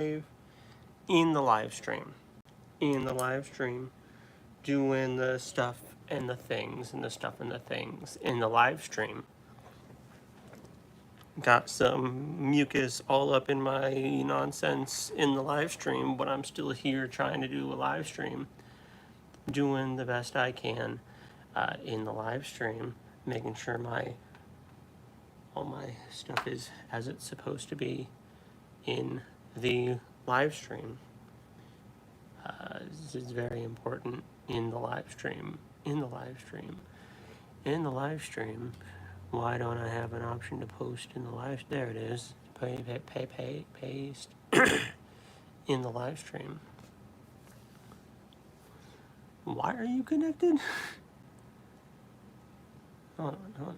in the live stream. Doing the stuff and the things and the stuff and the things in the live stream. Got some mucus all up in my nonsense in the live stream, but I'm still here trying to do a live stream, doing the best I can in the live stream, making sure all my stuff is as it's supposed to be in the live stream. This is very important in the live stream. Why don't I have an option to post in the live? There it is. Paste in the live stream. Why are you connected? Hold on. No.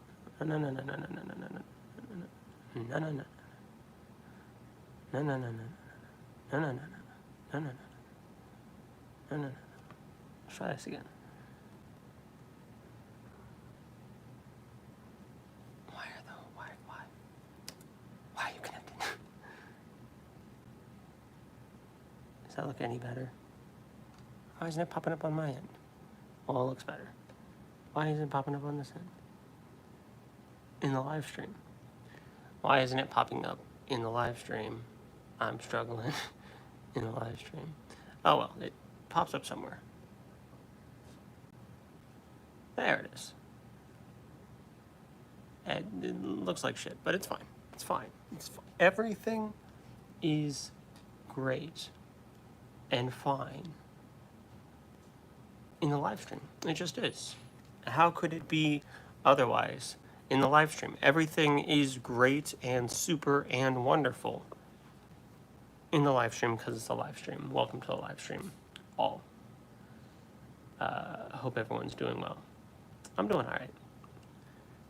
Let's try this again. Why are you connected? Does that look any better? Why isn't it popping up on my end? Well, it looks better. Why isn't it popping up on this end? In the live stream. Why isn't it popping up in the live stream? I'm struggling in the live stream. Oh well, it pops up somewhere. There it is. It looks like shit, but it's fine. It's fine. Everything is great and fine in the live stream. It just is. How could it be otherwise in the live stream? Everything is great and super and wonderful in the live stream because it's a live stream. Welcome to the live stream, all. Hope everyone's doing well. I'm doing all right.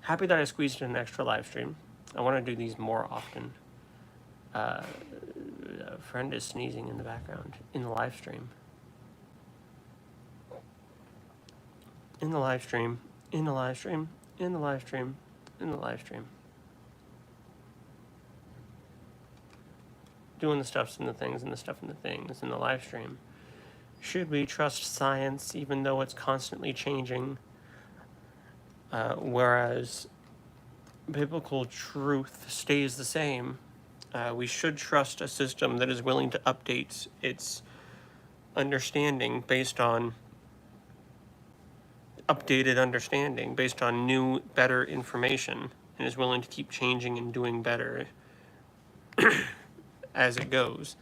Happy that I squeezed in an extra live stream. I want to do these more often. A friend is sneezing in the background in the live stream. In the live stream. Doing the stuffs and the things and the stuff and the things in the live stream. Should we trust science even though it's constantly changing? Whereas biblical truth stays the same. We should trust a system that is willing to update its understanding based on updated understanding, based on new, better information, and is willing to keep changing and doing better as it goes.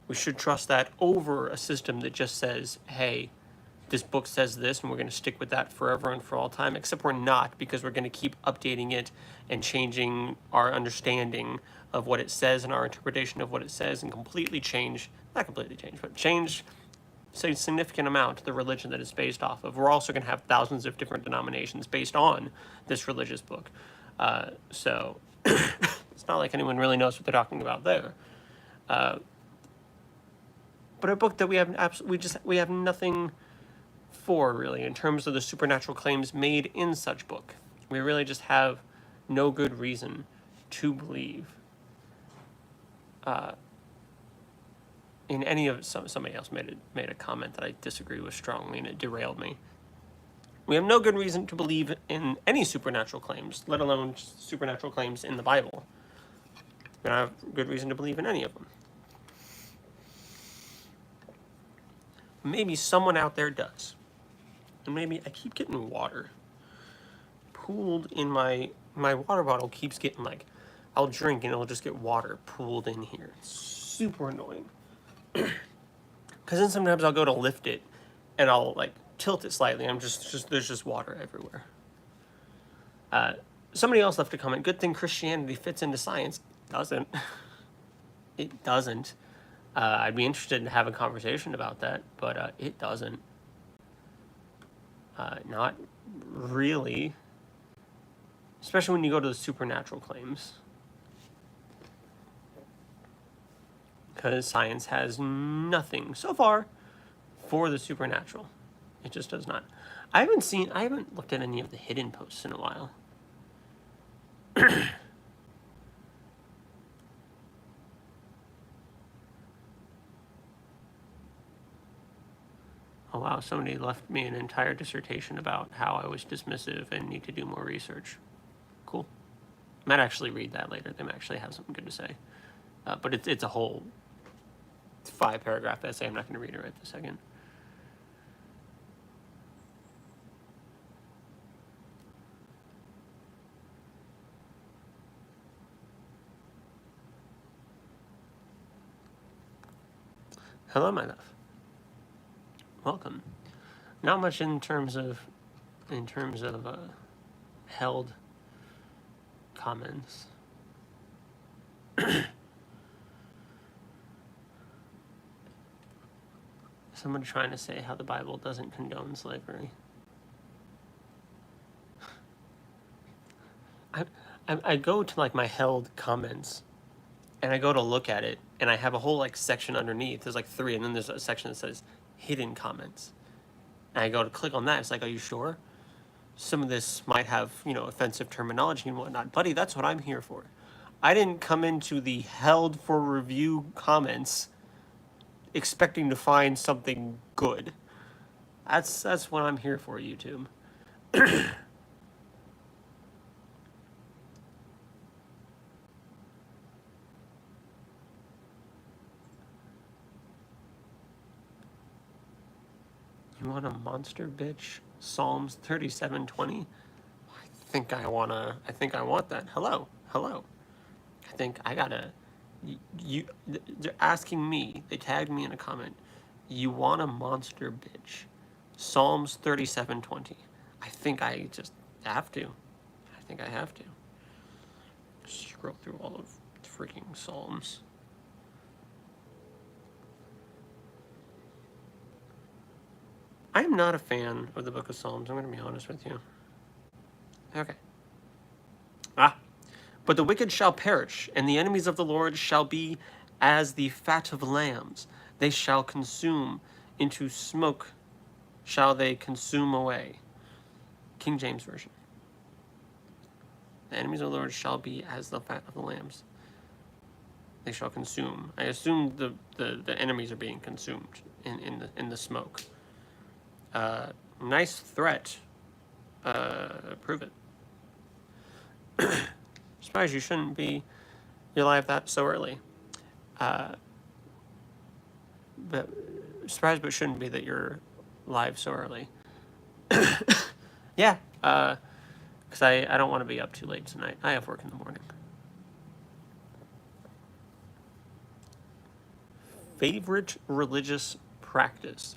We should trust that over a system that just says, hey, this book says this, and we're going to stick with that forever and for all time, except we're not, because we're going to keep updating it and changing our understanding of what it says and our interpretation of what it says, and completely change, not completely change, but change, say, a significant amount the religion that it's based off of. We're also going to have thousands of different denominations based on this religious book. So it's not like anyone really knows what they're talking about there. But a book that we have nothing for, really, in terms of the supernatural claims made in such book. We really just have no good reason to believe in any of somebody else made a comment that I disagree with strongly, and it derailed me. We have no good reason to believe in any supernatural claims, let alone supernatural claims in the Bible. We don't have good reason to believe in any of them. Maybe someone out there does. And maybe I keep getting water pooled in my water bottle keeps getting, like, I'll drink and it'll just get water pooled in here. It's super annoying. Because then sometimes I'll go to lift it and I'll, like, tilt it slightly. There's just water everywhere. Somebody else left a comment. Good thing Christianity fits into science. Doesn't. It doesn't. I'd be interested to have a conversation about that, but it doesn't. Not really. Especially when you go to the supernatural claims. Because science has nothing, so far, for the supernatural. It just does not. I haven't looked at any of the hidden posts in a while. Oh wow, somebody left me an entire dissertation about how I was dismissive and need to do more research. Cool. Might actually read that later. They might actually have something good to say. But it's a whole 5-paragraph essay. I'm not going to read it right this second. Hello, my love. Welcome. Not much in terms of held comments. Someone trying to say how the Bible doesn't condone slavery. I go to like my held comments, and I go to look at it, and I have a whole like section underneath. There's like 3, and then there's a section that says hidden comments. And I go to click on that. It's like, are you sure? Some of this might have, offensive terminology and whatnot. Buddy, that's what I'm here for. I didn't come into the held for review comments expecting to find something good. That's what I'm here for, YouTube. You want a monster bitch? Psalms 37:20. I think I want that. Hello. I think I gotta. They're asking me. They tagged me in a comment. You want a monster bitch? Psalms 37:20. I think I just have to. I think I have to. Scroll through all of the freaking Psalms. I am not a fan of the Book of Psalms. I'm going to be honest with you. Okay. But the wicked shall perish, and the enemies of the Lord shall be as the fat of lambs. They shall consume, into smoke shall they consume away. King James Version. The enemies of the Lord shall be as the fat of the lambs. They shall consume. I assume the enemies are being consumed in the smoke. Nice threat. Prove it. Surprised you shouldn't be your live that so early. But surprised, but shouldn't be that you're live so early. Yeah, because I don't want to be up too late tonight. I have work in the morning. Favorite religious practice?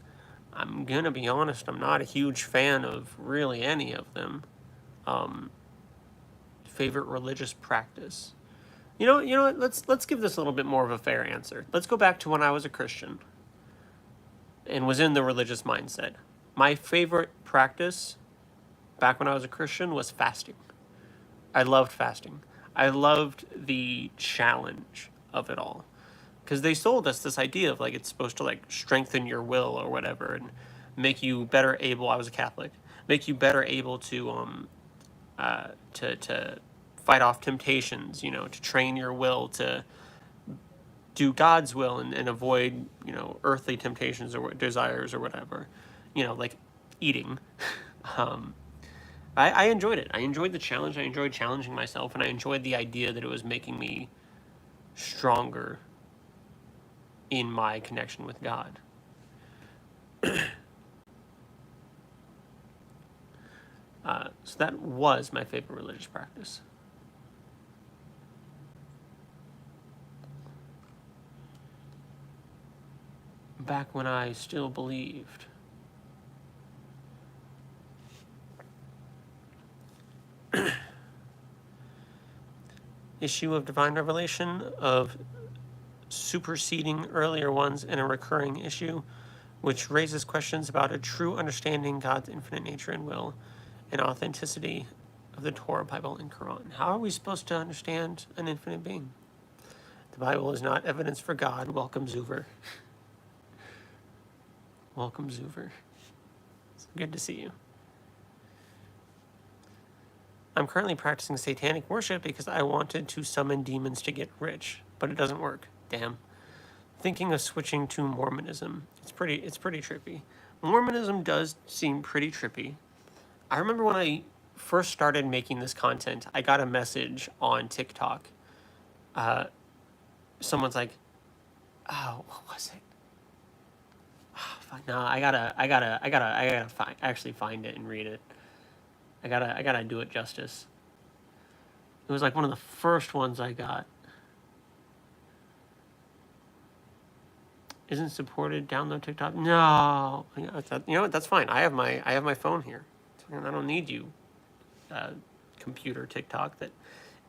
I'm gonna be honest, I'm not a huge fan of really any of them. Favorite religious practice? You know what? Let's give this a little bit more of a fair answer. Let's go back to when I was a Christian and was in the religious mindset. My favorite practice back when I was a Christian was fasting. I loved fasting. I loved the challenge of it all. Because they sold us this idea of like it's supposed to like strengthen your will or whatever and make you better able. I was a Catholic. Make you better able to fight off temptations. To train your will to do God's will and avoid earthly temptations or desires or whatever. Like eating. I enjoyed it. I enjoyed the challenge. I enjoyed challenging myself, and I enjoyed the idea that it was making me stronger in my connection with God. So that was my favorite religious practice. Back when I still believed. Issue of divine revelation, of superseding earlier ones, and a recurring issue, which raises questions about a true understanding God's infinite nature and will, and authenticity of the Torah, Bible, and Quran. How are we supposed to understand an infinite being? The Bible is not evidence for God. Welcome, Zuver. Welcome, Zuver. It's good to see you. I'm currently practicing satanic worship because I wanted to summon demons to get rich, but it doesn't work. Damn. Thinking of switching to Mormonism. It's pretty trippy. Mormonism does seem pretty trippy. I remember when I first started making this content, I got a message on TikTok. Someone's like, "Oh, what was it? Oh, fuck, no, I gotta actually find it and read it. I gotta do it justice." It was like one of the first ones I got. Isn't supported. Download TikTok. No, you know what? That's fine. I have my phone here. I don't need you, computer TikTok that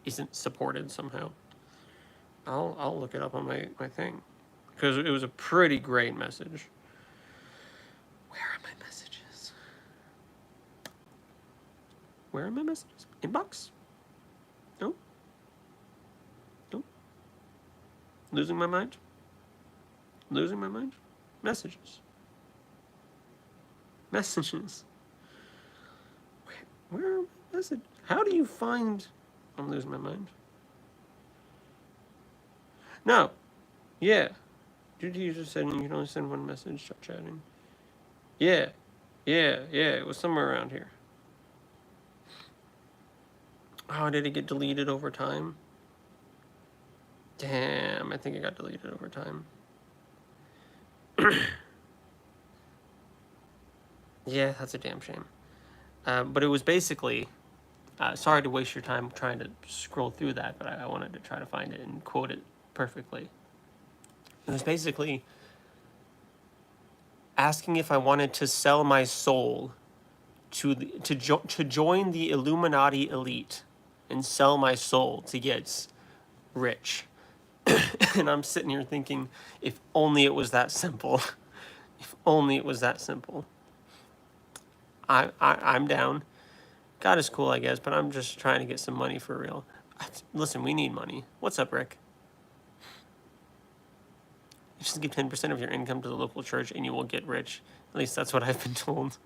isn't supported somehow. I'll look it up on my thing, because it was a pretty great message. Where are my messages? Where are my messages? Inbox? No. No. Losing my mind. Losing my mind. Messages. Messages. Where are my messages? How do you find? I'm losing my mind. No. Yeah. You just said you can only send one message. Start chatting. Yeah. Yeah. It was somewhere around here. Oh, did it get deleted over time? Damn, I think it got deleted over time. Yeah, that's a damn shame. But it was basically, sorry to waste your time trying to scroll through that, but I wanted to try to find it and quote it perfectly. It was basically asking if I wanted to sell my soul to join the Illuminati elite and sell my soul to get rich. And I'm sitting here thinking, if only it was that simple. If only it was that simple. I'm down. God is cool, I guess, but I'm just trying to get some money for real. Listen, we need money. What's up, Rick? You just give 10% of your income to the local church and you will get rich. At least that's what I've been told.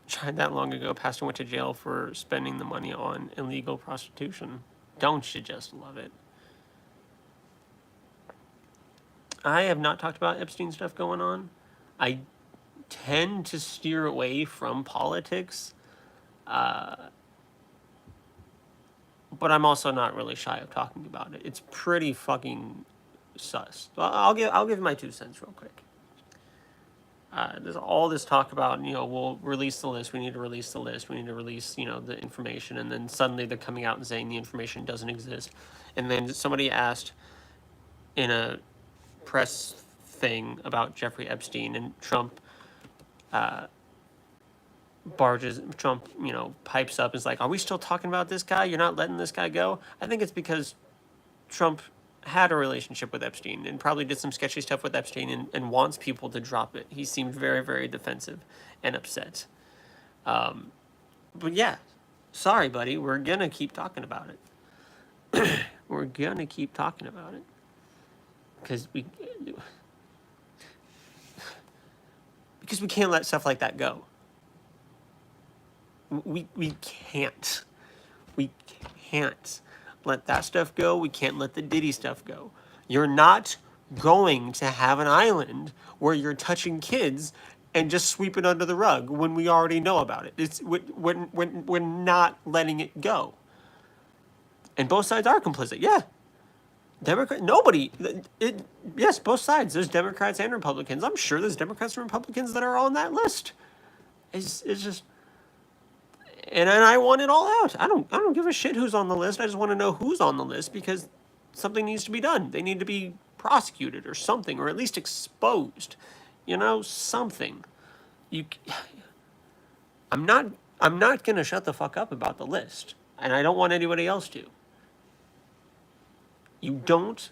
Tried that long ago. Pastor went to jail for spending the money on illegal prostitution. Don't you just love it? I have not talked about Epstein stuff going on. I tend to steer away from politics, but I'm also not really shy of talking about it. It's pretty fucking sus. Well, I'll give my 2 cents real quick. There's all this talk about, we'll release the list. We need to release the list. We need to release, the information. And then suddenly they're coming out and saying the information doesn't exist. And then somebody asked in a press thing about Jeffrey Epstein, and Trump pipes up and is like, are we still talking about this guy? You're not letting this guy go? I think it's because Trump had a relationship with Epstein and probably did some sketchy stuff with Epstein and wants people to drop it. He seemed very, very defensive and upset. But yeah, sorry, buddy. We're going to keep talking about it. We're going to keep talking about it. Because we can't let stuff like that go. We can't. We can't let that stuff go. We can't let the Diddy stuff go. You're not going to have an island where you're touching kids and just sweep it under the rug when we already know about it. We're not letting it go. And both sides are complicit. Yeah. Yes, both sides. There's Democrats and Republicans. I'm sure there's Democrats and Republicans that are on that list. It's just, and I want it all out. I don't give a shit who's on the list. I just want to know who's on the list, because something needs to be done. They need to be prosecuted or something, or at least exposed. Something. I'm not gonna shut the fuck up about the list, and I don't want anybody else to. You don't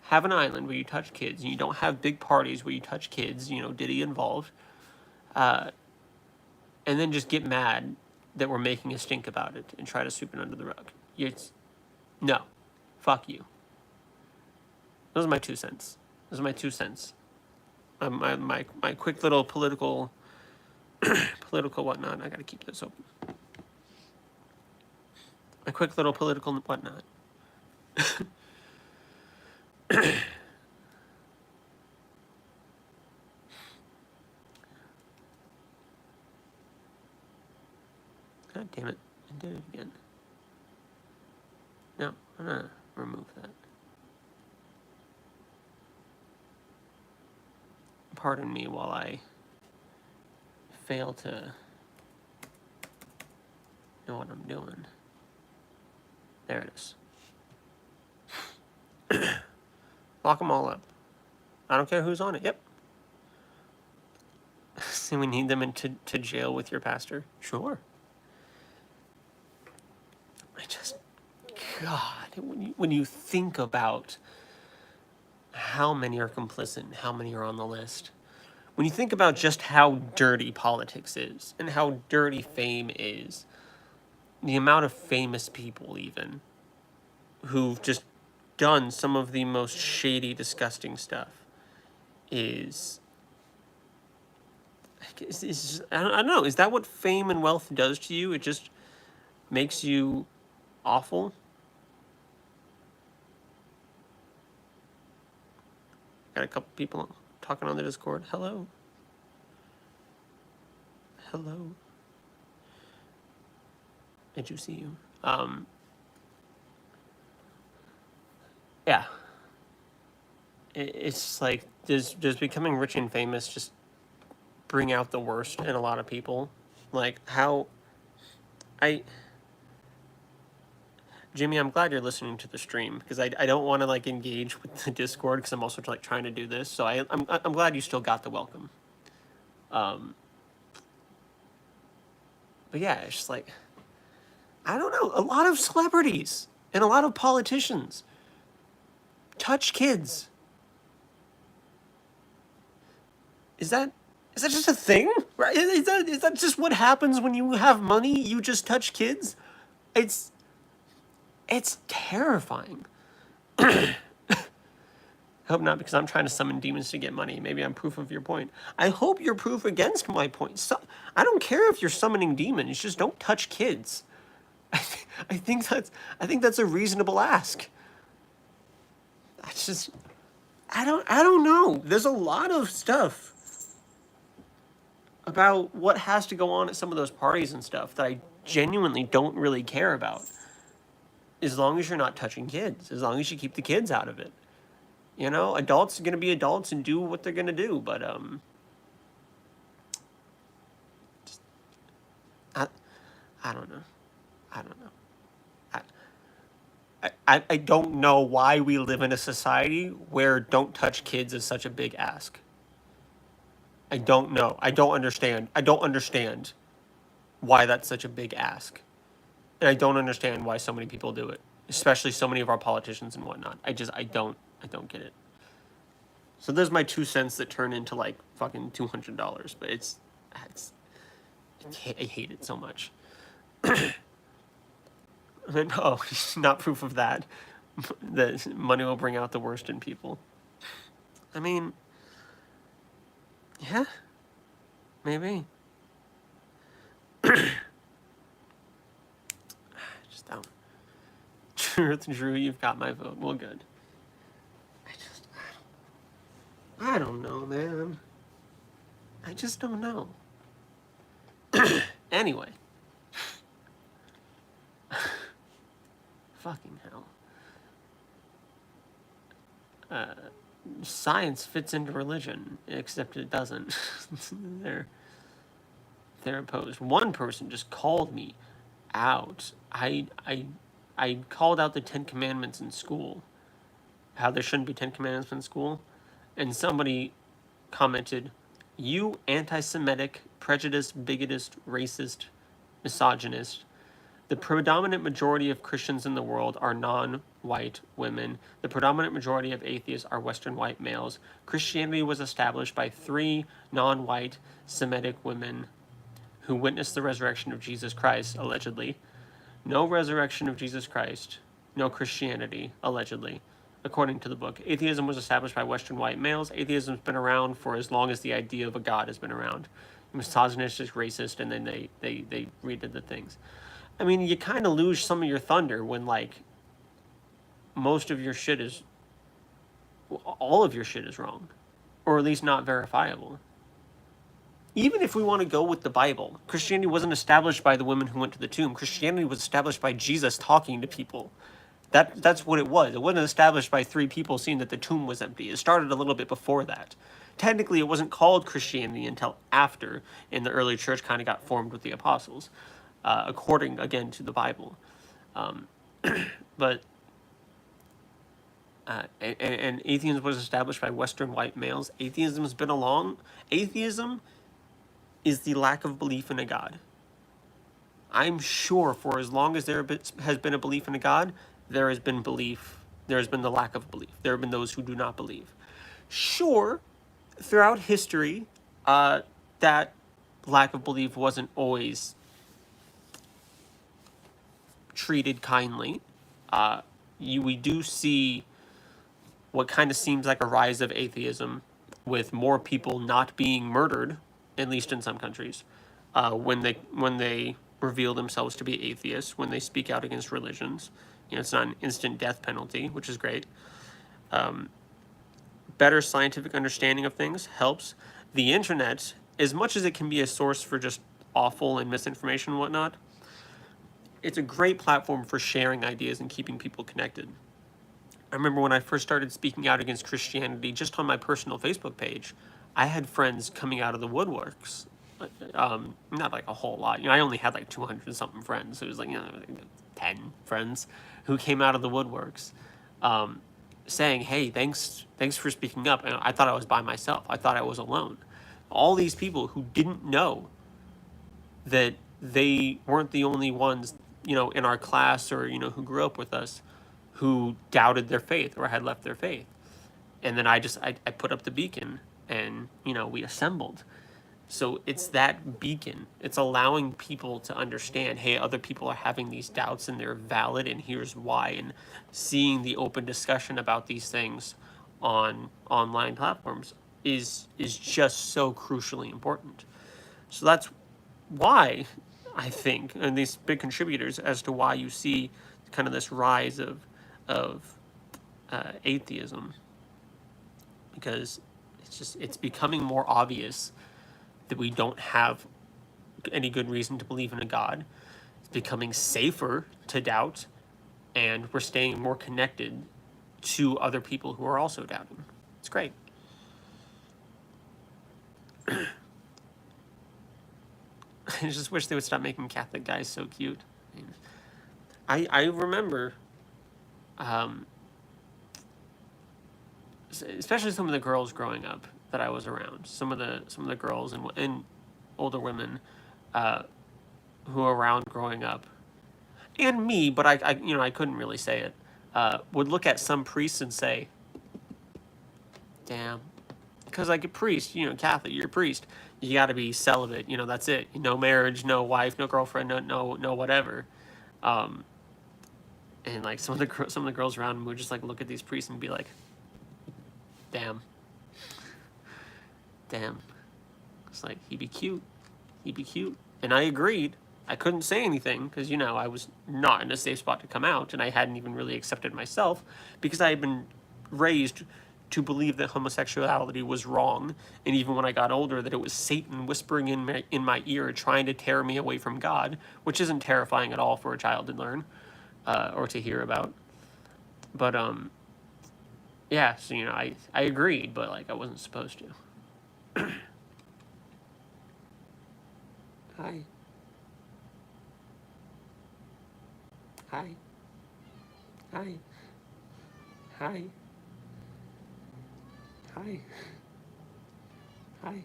have an island where you touch kids, and you don't have big parties where you touch kids, Diddy involved, and then just get mad that we're making a stink about it and try to sweep it under the rug. No. Fuck you. Those are my 2 cents. My quick little political whatnot. I gotta keep this open. My quick little political whatnot. God damn it. I did it again. No, I'm going to remove that. Pardon me while I fail to know what I'm doing. There it is. Lock them all up. I don't care who's on it. Yep. So we need them into jail with your pastor? Sure. God, when you think about how many are complicit and how many are on the list, when you think about just how dirty politics is and how dirty fame is, the amount of famous people even who've just done some of the most shady, disgusting stuff is I don't know. Is that what fame and wealth does to you? It just makes you awful? Got a couple people talking on the Discord. Hello. Hello. I do see you. Yeah. It's like, does becoming rich and famous just bring out the worst in a lot of people? Like, how... Jimmy, I'm glad you're listening to the stream, because I don't want to, like, engage with the Discord, because I'm also, like, trying to do this, so I'm glad you still got the welcome. But yeah, it's just like, I don't know, a lot of celebrities and a lot of politicians touch kids. Is that just a thing? Right? Is that just what happens when you have money? You just touch kids? It's terrifying. I hope not, because I'm trying to summon demons to get money. Maybe I'm proof of your point. I hope you're proof against my point. So, I don't care if you're summoning demons, just don't touch kids. I think that's a reasonable ask. I don't know. There's a lot of stuff about what has to go on at some of those parties and stuff that I genuinely don't really care about. As long as you're not touching kids, as long as you keep the kids out of it. You know, adults are going to be adults and do what they're going to do, but I don't know. I don't know. I don't know why we live in a society where don't touch kids is such a big ask. I don't know. I don't understand. I don't understand why that's such a big ask. And I don't understand why so many people do it, especially so many of our politicians and whatnot. I don't get it. So there's my 2 cents that turn into like fucking $200, but I hate it so much. No, not proof of that. That money will bring out the worst in people. I mean, yeah, maybe. Just don't. Truth, Drew, you've got my vote. Well, good. I don't know, man. I just don't know. Anyway. Fucking hell. Science fits into religion, except it doesn't. They're opposed. One person just called me out. I called out the 10 Commandments in school. How there shouldn't be 10 Commandments in school. And somebody commented, "You anti-Semitic, prejudiced, bigotist, racist, misogynist. The predominant majority of Christians in the world are non-white women. The predominant majority of atheists are Western white males. Christianity was established by 3 non-white Semitic women who witnessed the resurrection of Jesus Christ, allegedly. No resurrection of Jesus Christ, no Christianity, allegedly. According to the book, atheism was established by Western white males. Atheism's been around for as long as the idea of a God has been around. Misogynistic, racist, and then they redid the things." I mean, you kind of lose some of your thunder when, like, most of your shit is... all of your shit is wrong. Or at least not verifiable. even if we want to go with the Bible, Christianity wasn't established by the women who went to the tomb. Christianity was established by Jesus talking to people. That's what it was. It wasn't established by three people seeing that the tomb was empty. It started a little bit before that. Technically, it wasn't called Christianity until after, and the early church kind of got formed with the apostles, according, again, to the Bible. But and atheism was established by Western white males. Atheism has been along. Atheism is the lack of belief in a God. I'm sure for as long as there has been a belief in a God, there has been belief. There has been the lack of belief. There have been those who do not believe. Sure, throughout history, that lack of belief wasn't always treated kindly. We do see what kind of seems like a rise of atheism, with more people not being murdered, at least in some countries, when they reveal themselves to be atheists, when they speak out against religions. It's not an instant death penalty, which is great. Better scientific understanding of things helps. The internet, as much as it can be a source for just awful and misinformation and whatnot, it's a great platform for sharing ideas and keeping people connected. I remember when I first started speaking out against Christianity, just on my personal Facebook page, I had friends coming out of the woodworks. Not like a whole lot. I only had like 200 something friends. It was like 10 friends who came out of the woodworks, saying, "Hey, thanks for speaking up." And I thought I was by myself. I thought I was alone. All these people who didn't know that they weren't the only ones, in our class or who grew up with us, who doubted their faith or had left their faith. And then I put up the beacon, and we assembled. So it's that beacon. It's allowing people to understand, hey, other people are having these doubts and they're valid, and here's why. And seeing the open discussion about these things on online platforms is just so crucially important. So that's why I think, and these big contributors as to why you see kind of this rise of atheism, because it's becoming more obvious that we don't have any good reason to believe in a God. It's becoming safer to doubt, and we're staying more connected to other people who are also doubting. It's great. I just wish they would stop making Catholic guys so cute. I remember, especially some of the girls growing up that I was around. Some of the girls and older women who were around growing up, and me, but I couldn't really say it. Would look at some priests and say, "Damn," because like a priest, Catholic, you're a priest. You got to be celibate. That's it. No marriage, no wife, no girlfriend, no whatever. And like some of the girls around me would just like look at these priests and be like, "Damn. It's like, he'd be cute. And I agreed. I couldn't say anything because, I was not in a safe spot to come out, and I hadn't even really accepted myself because I had been raised to believe that homosexuality was wrong, and even when I got older, that it was Satan whispering in my ear trying to tear me away from God, which isn't terrifying at all for a child to learn or to hear about. But yeah, so I agreed, but like I wasn't supposed to. Hi. Hi. Hi. Hi. Hi. Hi.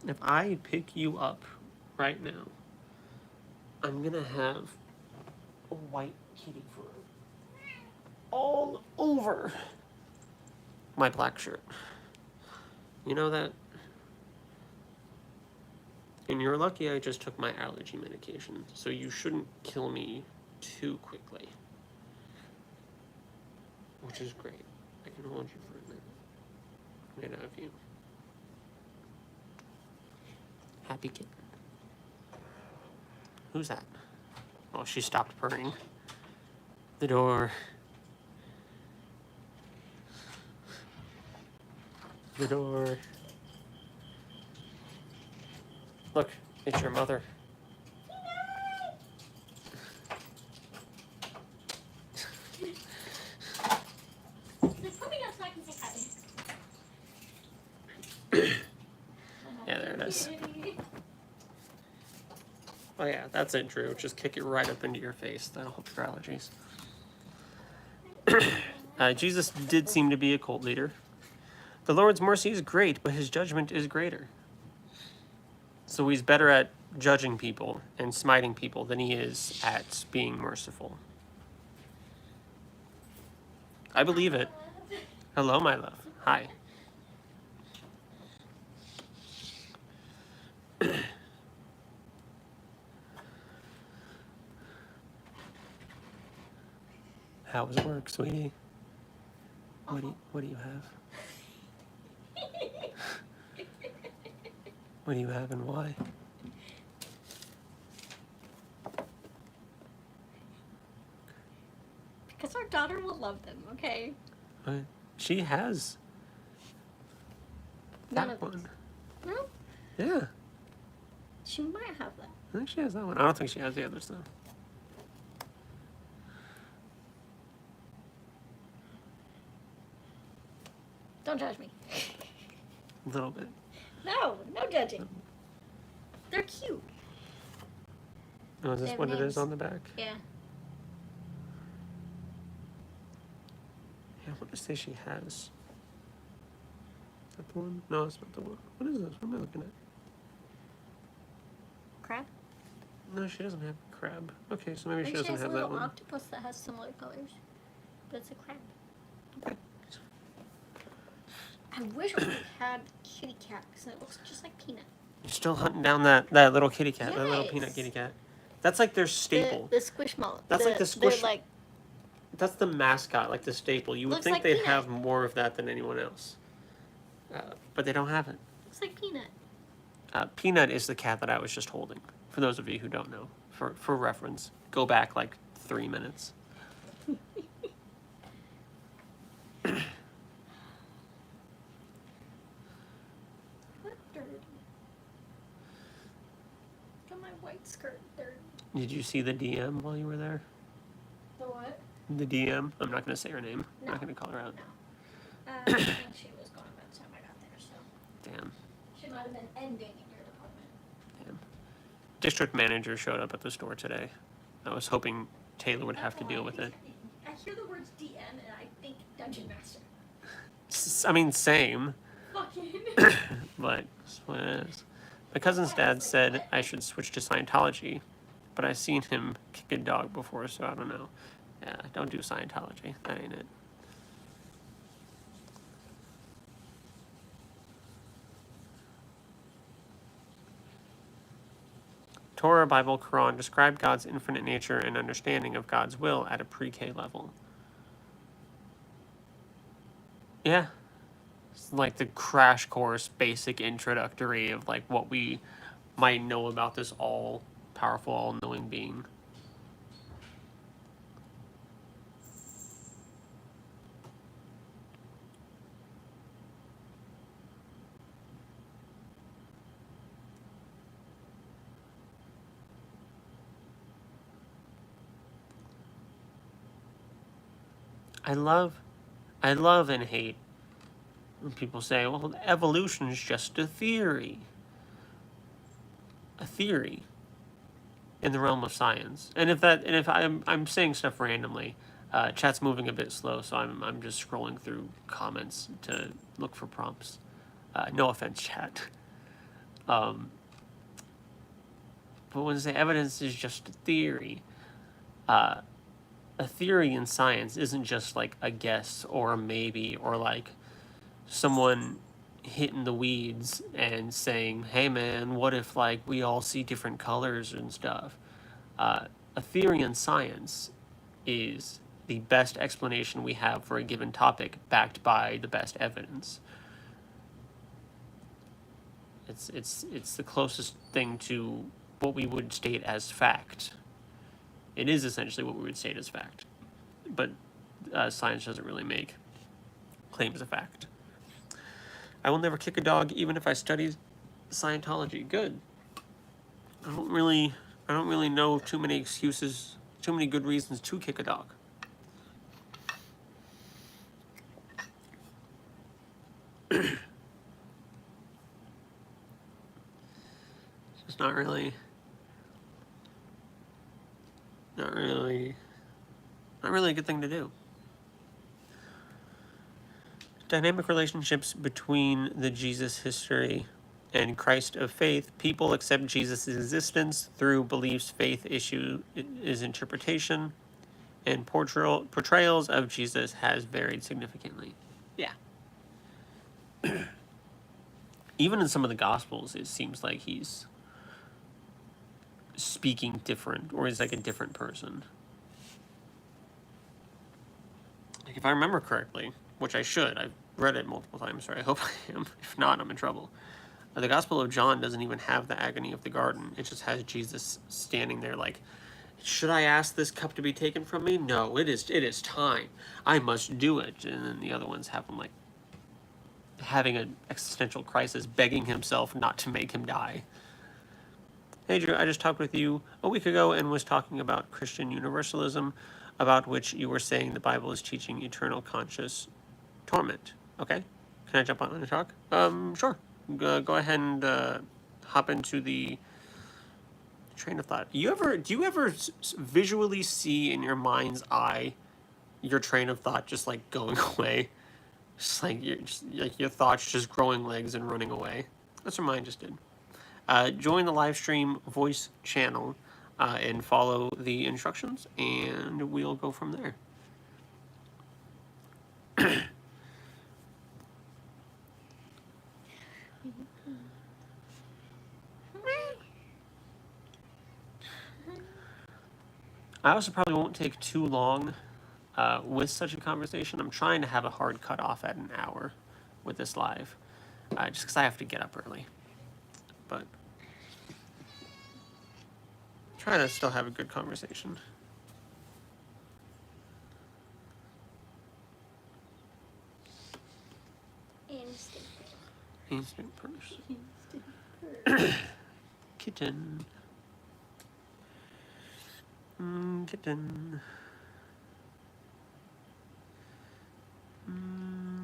If I pick you up right now, I'm gonna have a white kitty fur all over my black shirt. You know that? And you're lucky I just took my allergy medication, so you shouldn't kill me too quickly. Which is great. I can hold you for a minute. Right out of you. Happy kitten. Who's that? Oh, she stopped purring. The door. The door. Look, it's your mother. Yeah, there it is. Oh yeah, that's it, Drew. Just kick it right up into your face. That'll help your allergies. Jesus did seem to be a cult leader. The Lord's mercy is great, but his judgment is greater. So he's better at judging people and smiting people than he is at being merciful. I believe it. Hello, my love. Hi. How does it work, sweetie? What do you have? What do you have and why? Because our daughter will love them, okay? She has None that of those. one. No? Yeah, She might have that. I think she has that one. I don't think she has the others though. Don't judge me. A little bit. No judging. They're cute. Oh, is They this have what it is names. on the back? Yeah. Yeah, I want to say she has. Is that the one? No, it's not the one. What is this? What am I looking at? Crab? No, she doesn't have a crab. Okay, so maybe I she think doesn't she has a have that little one. octopus that has similar colors. But it's a crab. Okay. I wish we had kitty cat because it looks just like Peanut. You're still hunting down that little kitty cat, that little peanut Yes. kitty cat. That's like their staple. The Squishmallow. That's like the Squish- They're like, That's the mascot, like the staple. You would Looks think like they'd Peanut. have more of that than anyone else. But they don't have it. looks like Peanut. Peanut is the cat that I was just holding. For those of you who don't know, for reference, go back like 3 minutes. What dirty? Got my white skirt dirty. Did you see the DM while you were there? The what? The DM? I'm not going to say her name. I'm No. not going to call her out. No. I think she was gone by the time I got there, so. Damn. She might have been ending in your department. Damn. District manager showed up at the store today. I was hoping Taylor would have to deal with it. I hear the words DM and I think Dungeon Master. I mean, same, Fucking. but that's what it is. My cousin's dad said I should switch to Scientology, but I've seen him kick a dog before, so I don't know. Yeah, don't do Scientology. That ain't it. Torah, Bible, Quran describe God's infinite nature and understanding of God's will at a pre-K level. Yeah. It's like the crash course, basic introductory of like what we might know about this all-powerful, all-knowing being. I love and hate when people say, well, evolution is just a theory. A theory in the realm of science. And if I'm saying stuff randomly, chat's moving a bit slow, so I'm just scrolling through comments to look for prompts. No offense, chat. But when they say evidence is just a theory, a theory in science isn't just like a guess or a maybe or like someone hitting the weeds and saying, hey man, what if like we all see different colors and stuff. A theory in science is the best explanation we have for a given topic backed by the best evidence. It's the closest thing to what we would state as fact. It is essentially what we would state as fact, but science doesn't really make claims of fact. I will never kick a dog even if I study Scientology. Good. I don't really know too many excuses, too many good reasons to kick a dog. It's not really a good thing to do. Dynamic relationships between the Jesus history and Christ of faith. People accept Jesus' existence through beliefs. Faith issue is interpretation, and portrayals of Jesus has varied significantly. Yeah. Even in some of the Gospels, it seems like he's speaking different, or he's like a different person. Like, if I remember correctly, which I should, I've read it multiple times, so I hope I am. If not, I'm in trouble. The Gospel of John doesn't even have the agony of the garden. It just has Jesus standing there like, should I ask this cup to be taken from me? No, it is time. I must do it. And then the other ones have him like having an existential crisis, begging himself not to make him die. Hey Drew, I just talked with you a week ago and was talking about Christian universalism, about which you were saying the Bible is teaching eternal conscious torment. Okay, can I jump on and talk? Sure. Go ahead and hop into the train of thought. Do you ever visually see in your mind's eye your train of thought just like going away? Just like your thoughts just growing legs and running away. That's what mine just did. Join the live stream voice channel and follow the instructions, and we'll go from there. I also probably won't take too long with such a conversation. I'm trying to have a hard cutoff at an hour with this live, just because I have to get up early. But try to still have a good conversation. Instant purse. Kitten. Kitten.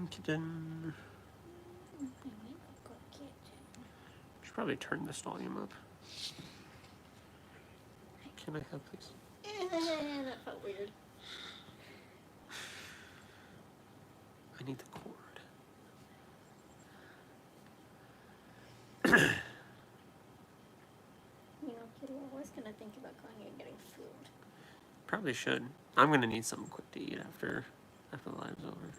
Kitten. Should probably turn this volume up. Can I have, please? That felt weird. I need the cord. Kitty, I was gonna think about going and getting food. Probably should. I'm gonna need something quick to eat after the live's over.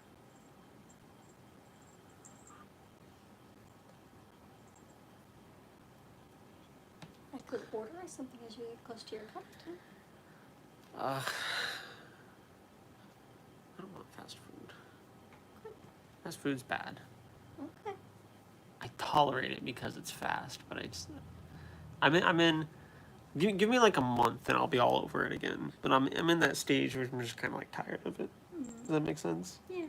I could order something as you get close to your cup time. I don't want fast food. Fast food's bad. Okay. I tolerate it because it's fast, but I'm in. Give me like a month and I'll be all over it again. But I'm in that stage where I'm just kind of like tired of it. Mm-hmm. Does that make sense? Yeah.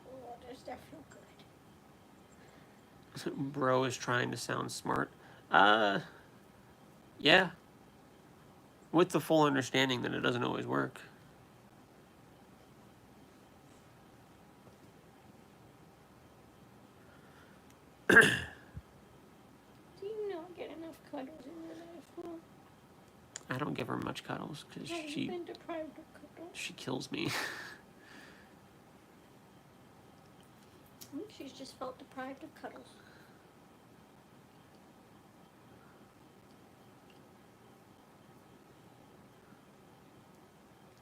Oh, does that feel good? Bro is trying to sound smart. Yeah. With the full understanding that it doesn't always work. Do you not get enough cuddles in your life? Well, I don't give her much cuddles because have you been deprived of cuddles? she kills me. I think she's just felt deprived of cuddles.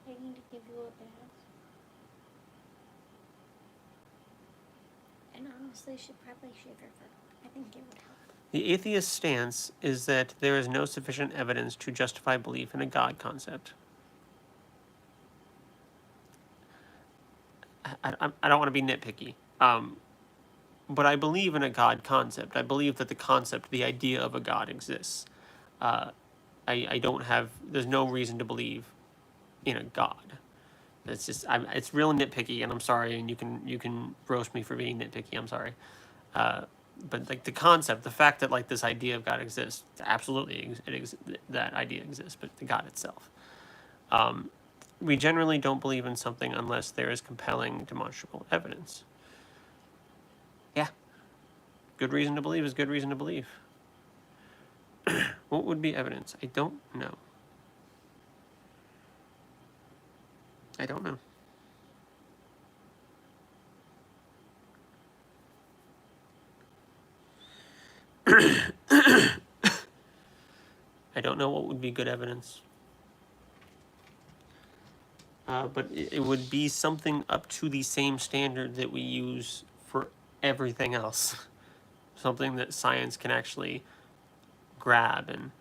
I need to give you a bath. And honestly, should probably shave your fur. I think it would help. The atheist stance is that there is no sufficient evidence to justify belief in a God concept. I don't want to be nitpicky, but I believe in a God concept. I believe that the concept, the idea of a God exists. I don't have, there's no reason to believe in a God. It's just, it's real nitpicky, and I'm sorry, and you can roast me for being nitpicky. I'm sorry, but like the concept, the fact that like this idea of God exists, absolutely, that idea exists, but the God itself, we generally don't believe in something unless there is compelling demonstrable evidence. Yeah, good reason to believe is good reason to believe. What would be evidence? I don't know. I don't know. I don't know what would be good evidence. But it would be something up to the same standard that we use for everything else. Something that science can actually grab and,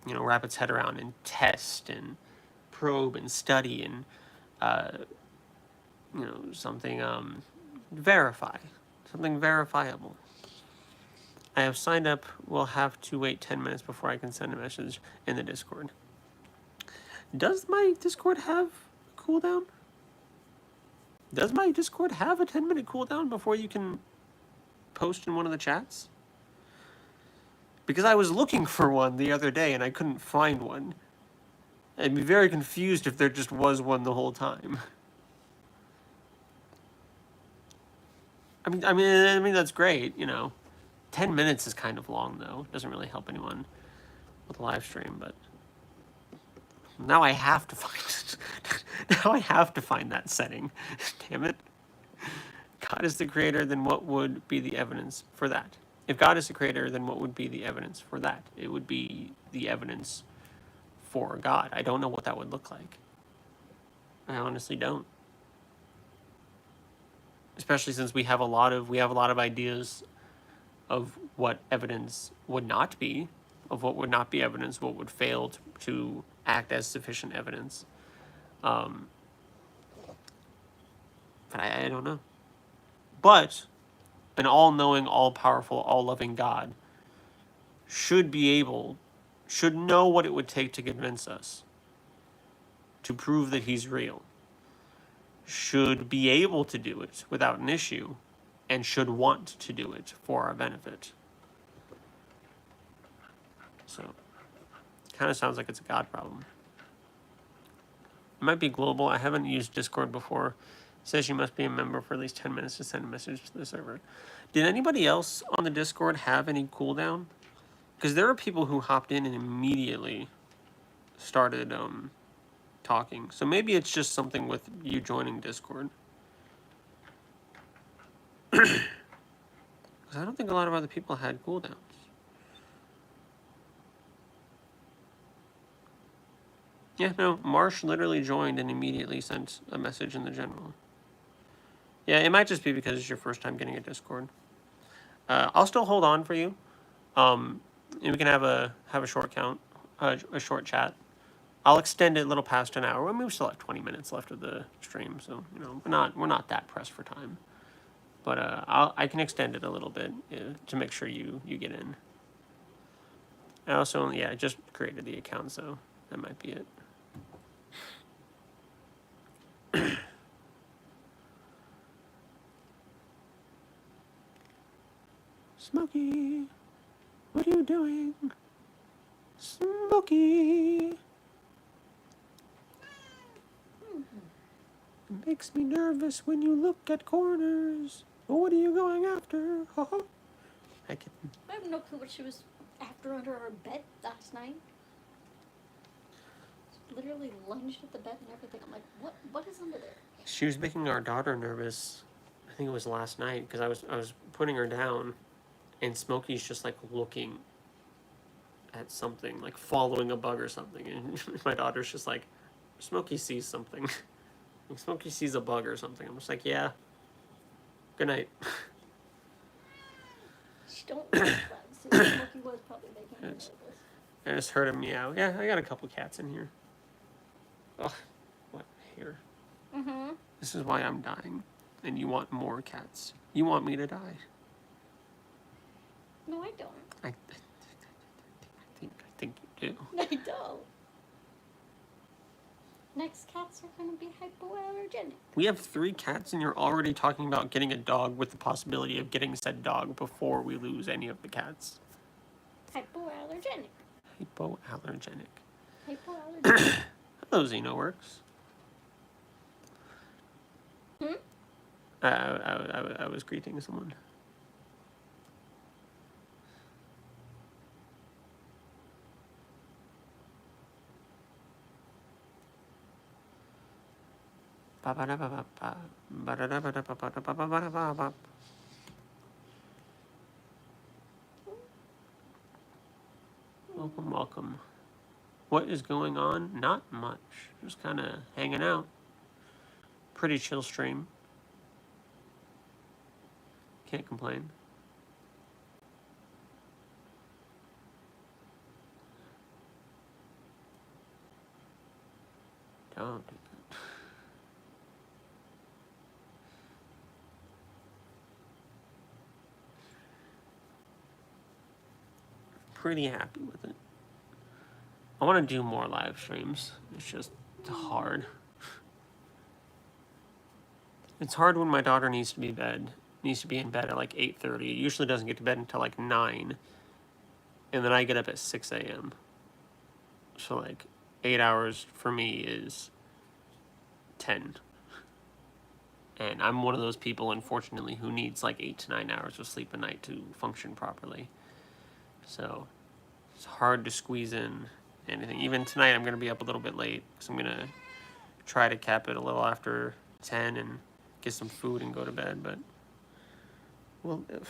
wrap its head around and test and probe and study and, something verify, something verifiable. I have signed up. Will have to wait 10 minutes before I can send a message in the Discord. Does my Discord have a cooldown? Does my Discord have a 10-minute cooldown before you can post in one of the chats? Because I was looking for one the other day and I couldn't find one. I'd be very confused if there just was one the whole time. I mean that's great, 10 minutes is kind of long though. It doesn't really help anyone with a live stream, but now I have to find it. Now I have to find that setting. Damn it. God is the creator, then what would be the evidence for that? If God is the creator, then what would be the evidence for that? It would be the evidence for God. I don't know what that would look like. I honestly don't. Especially since we have a lot of ideas of what evidence would not be, of what would not be evidence, what would fail to act as sufficient evidence. But I don't know. But an all-knowing, all-powerful, all-loving God should know what it would take to convince us, to prove that he's real, should be able to do it without an issue, and should want to do it for our benefit. So, kind of sounds like it's a God problem. It might be global. I haven't used Discord before. It says you must be a member for at least 10 minutes to send a message to the server. Did anybody else on the Discord have any cooldown? Because there are people who hopped in and immediately started talking. So maybe it's just something with you joining Discord. Because I don't think a lot of other people had cooldowns. Yeah, no, Marsh literally joined and immediately sent a message in the general. Yeah, it might just be because it's your first time getting a Discord. I'll still hold on for you. And we can have a short count, a short chat. I'll extend it a little past an hour. I mean, we still have 20 minutes left of the stream, so we're not that pressed for time. But I can extend it a little bit to make sure you get in. I also just created the account, so that might be it. Smokey, what are you doing? Smokey. It makes me nervous when you look at corners. What are you going after? I have no clue what she was after under our bed last night. She literally lunged at the bed and everything. I'm like, what is under there? She was making our daughter nervous. I think it was last night because I was putting her down, and Smokey's just like looking at something, like following a bug or something, and my daughter's just like, Smokey sees something. Like Smokey sees a bug or something. I'm just like, yeah. Good night. She don't red flags. Smokey was probably making her nervous. I just heard him meow. Yeah, I got a couple cats in here. Ugh, what hair? Mm-hmm. This is why I'm dying, and you want more cats. You want me to die. No, I don't. I think you do. I don't. Next cats are gonna be hypoallergenic. We have 3 cats, and you're already talking about getting a dog with the possibility of getting said dog before we lose any of the cats. Hypoallergenic. Hypoallergenic. Hypoallergenic. Hello, XenoWorks. I was greeting someone. Welcome, welcome. What is going on? Not much. Just kind of hanging out. Pretty chill stream. Can't complain. Don't do that. Pretty happy with it. I want to do more live streams. It's just hard. It's hard when my daughter needs to be in bed at like 8:30. It usually doesn't get to bed until like 9. And then I get up at 6 a.m. So like 8 hours for me is 10. And I'm one of those people, unfortunately, who needs like 8 to 9 hours of sleep a night to function properly. So it's hard to squeeze in anything. Even tonight I'm going to be up a little bit late because I'm going to try to cap it a little after 10 and get some food and go to bed, but we'll live.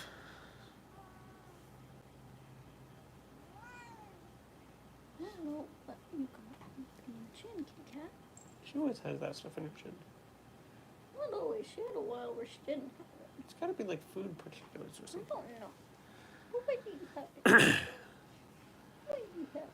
No, but you can have it in your chin, Kit Kat. She always has that stuff in her chin. Not always. She had a while where she didn't have it. It's got to be like food particulars or I something. don't know. What do you have it? What do you have it?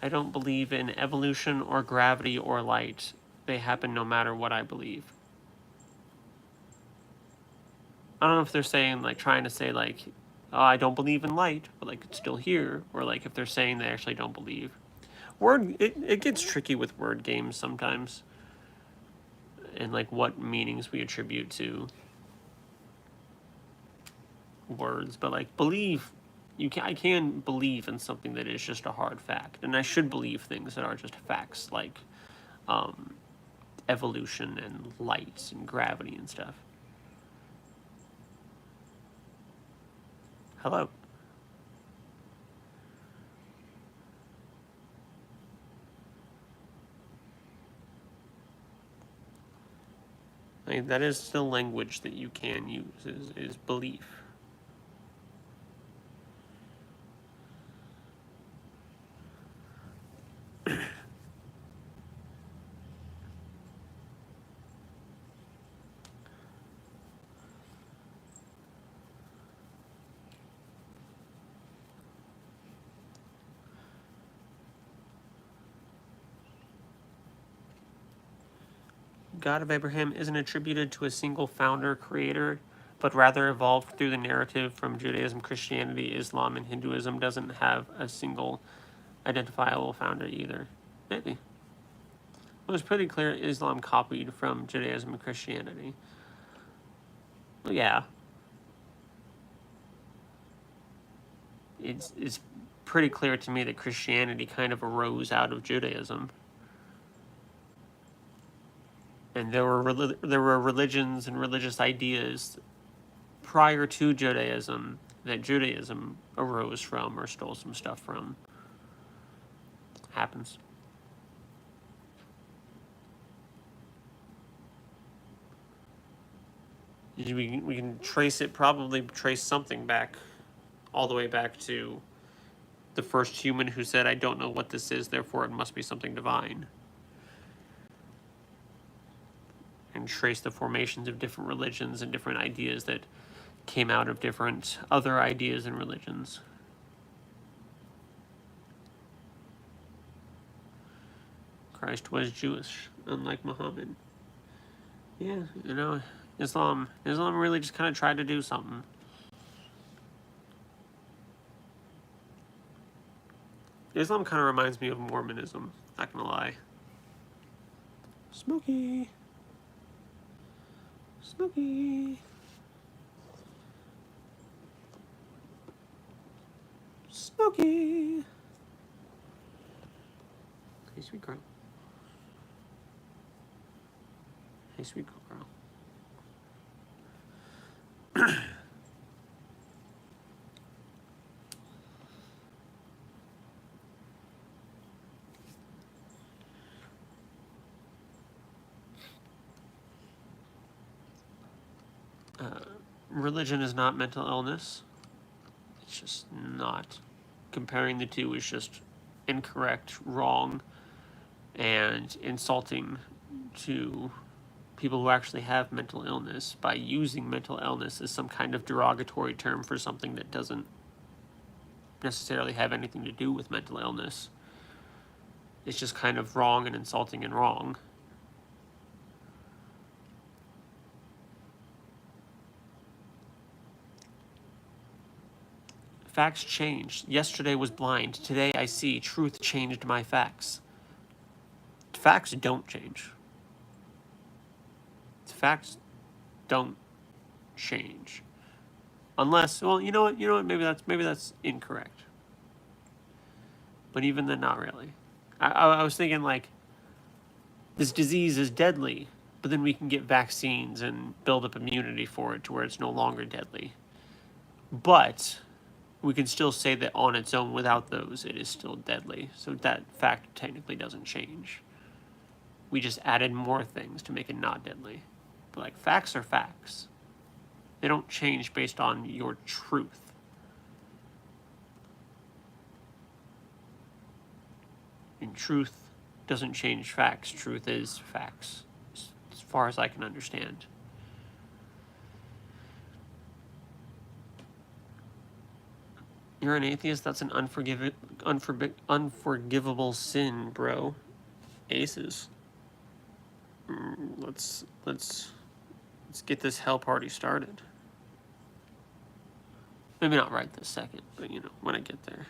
I don't believe in evolution or gravity or light. They happen no matter what I believe. I don't know if they're saying, like, trying to say, like, oh, I don't believe in light, but, like, it's still here. Or, like, if they're saying they actually don't believe. It gets tricky with word games sometimes. And, like, what meanings we attribute to words. But, like, believe... I can believe in something that is just a hard fact, and I should believe things that are just facts, like evolution and light and gravity and stuff. Hello. I mean, that is still language that you can use, is belief. God of Abraham isn't attributed to a single founder creator, but rather evolved through the narrative from Judaism, Christianity, Islam, and Hinduism. Doesn't have a single identifiable founder either. Maybe. It was pretty clear Islam copied from Judaism and Christianity. Well, yeah. It's pretty clear to me that Christianity kind of arose out of Judaism. And there were religions and religious ideas prior to Judaism that Judaism arose from or stole some stuff from. Happens. We can probably trace something back, all the way back to the first human who said, I don't know what this is, therefore it must be something divine. and trace the formations of different religions and different ideas that came out of different other ideas and religions. Christ was Jewish, unlike Muhammad. Yeah, you know, Islam really just kind of tried to do something. Islam kind of reminds me of Mormonism, not gonna lie. Smokey. Smokey. Smokey. Hey, sweet girl. Hey, sweet girl. Religion is not mental illness. It's just not. Comparing the two is just incorrect, wrong, and insulting to people who actually have mental illness by using mental illness as some kind of derogatory term for something that doesn't necessarily have anything to do with mental illness. It's just kind of wrong and insulting and wrong. Facts change. Yesterday was blind. Today I see. Truth changed my facts. Facts don't change. Facts don't change. Unless, well, you know what, maybe that's incorrect. But even then, not really. I was thinking, like, this disease is deadly, but then we can get vaccines and build up immunity for it to where it's no longer deadly. But we can still say that on its own, without those, it is still deadly. So that fact technically doesn't change. We just added more things to make it not deadly. But, like, facts are facts. They don't change based on your truth. And truth doesn't change facts. Truth is facts, as far as I can understand. You're an atheist? That's an unforgivable sin, bro. Aces. Let's get this hell party started. Maybe not right this second, but you know, when I get there.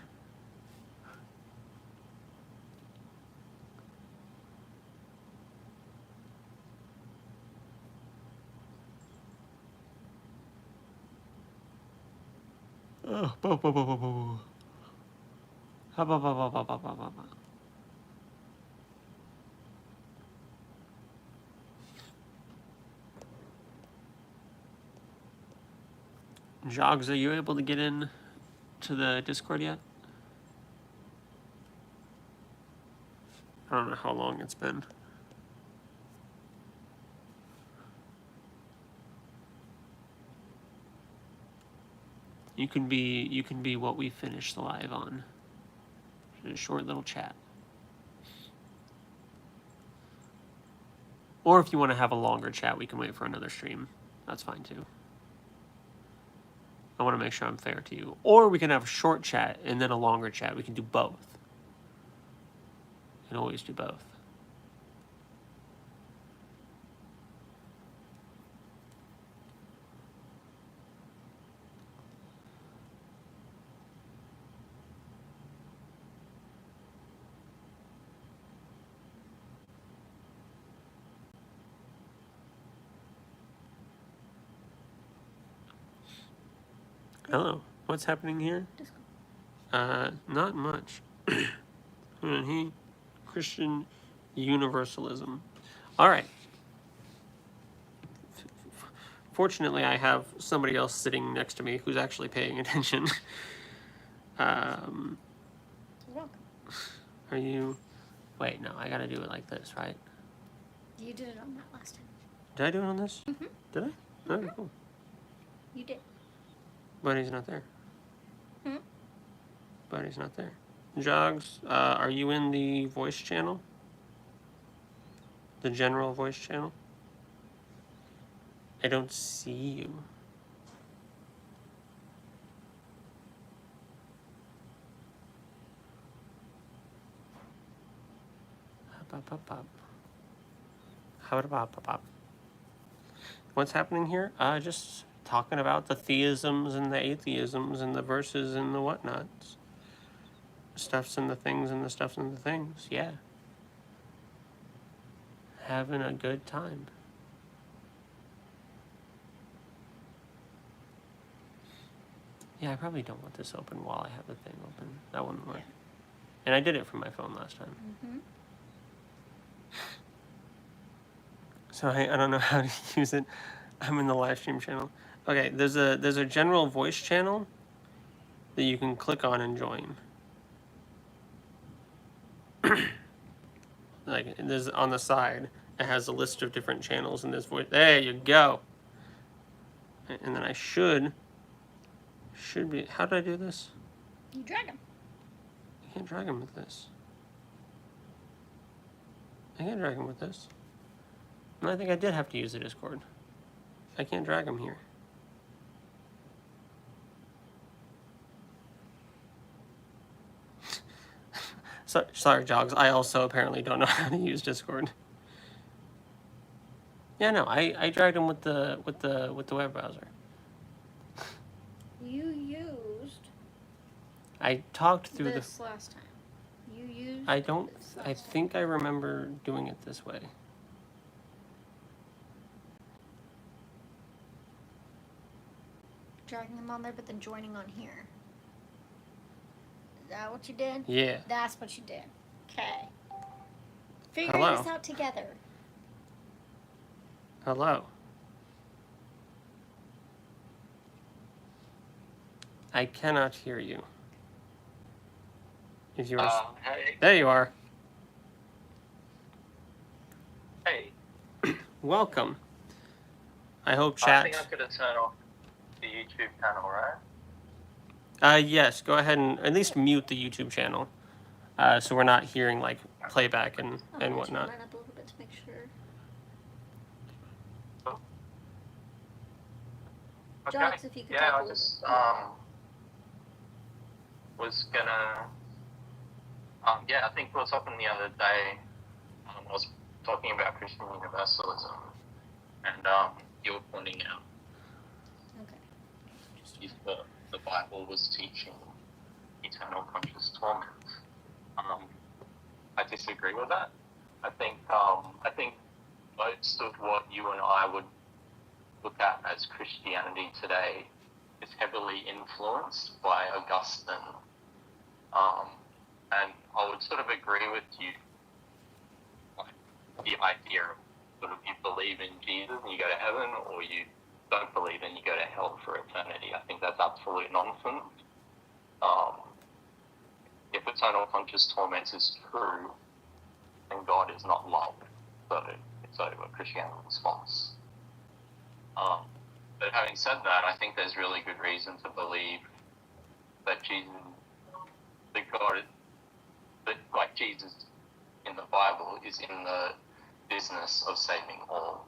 Oh, bo bo bo bo bo. Ha ba ba ba ba ba ba ba ba. Jogs, are you able to get in to the Discord yet? I don't know how long it's been. You can be what we finish the live on. A short little chat. Or if you want to have a longer chat, we can wait for another stream. That's fine too. I want to make sure I'm fair to you. Or we can have a short chat and then a longer chat. We can do both. We can always do both. Hello. What's happening here? Not much. Christian universalism. All right. Fortunately, I have somebody else sitting next to me who's actually paying attention. Are you... Wait, no, I gotta do it like this, right? You did it on that last time. Did I do it on this? Mm-hmm. Did I? Okay, cool. You did. But he's not there. Hmm? But he's not there. Jogs, are you in the voice channel? The general voice channel? I don't see you. What's happening here? Just talking about the theisms and the atheisms and the verses and the whatnots. Stuffs and the things and the stuffs and the things. Yeah. Having a good time. Yeah, I probably don't want this open while I have the thing open. That wouldn't work. Yeah. And I did it from my phone last time. Mm-hmm. So I don't know how to use it. I'm in the live stream channel. Okay, there's a general voice channel that you can click on and join. Like there's on the side, it has a list of different channels and there's voice. There you go. And then I should be. How did I do this? You drag him. I can't drag him with this. I can't drag him with this. And I think I did have to use the Discord. I can't drag him here. So, sorry, Jogs. I also apparently don't know how to use Discord. Yeah, no, I dragged him with the web browser. You used I talked through this last time. You used. I don't. This I last think I remember doing it this way. dragging him on there, but then joining on here. Is that what you did? Yeah. That's what you did. Okay. Figuring Hello. this out together. Hello. I cannot hear you. Is yours? Hey. There you are. Hey. Welcome. I hope I chat. think I'm going to turn off the YouTube channel, right? Yes. Go ahead and at least mute the YouTube channel, so we're not hearing like playback and whatnot. Turn mine up a little bit to make sure. Okay. Jogs, if you could Yeah, talk a I little just bit. was gonna. Yeah, I think we were talking the other day. I was talking about Christian universalism, and you were pointing out Okay. if the Bible was teaching eternal conscious torment. I disagree with that. I think most of what you and I would look at as Christianity today is heavily influenced by Augustine. And I would sort of agree with you, like the idea of sort of you believe in Jesus and you go to heaven, or you don't believe and you go to hell for eternity. I think that's absolute nonsense. If eternal conscious torment is true, then God is not love. So it's over. Christianity's false. But having said that, I think there's really good reason to believe that Jesus, that God, that like Jesus in the Bible is in the business of saving all.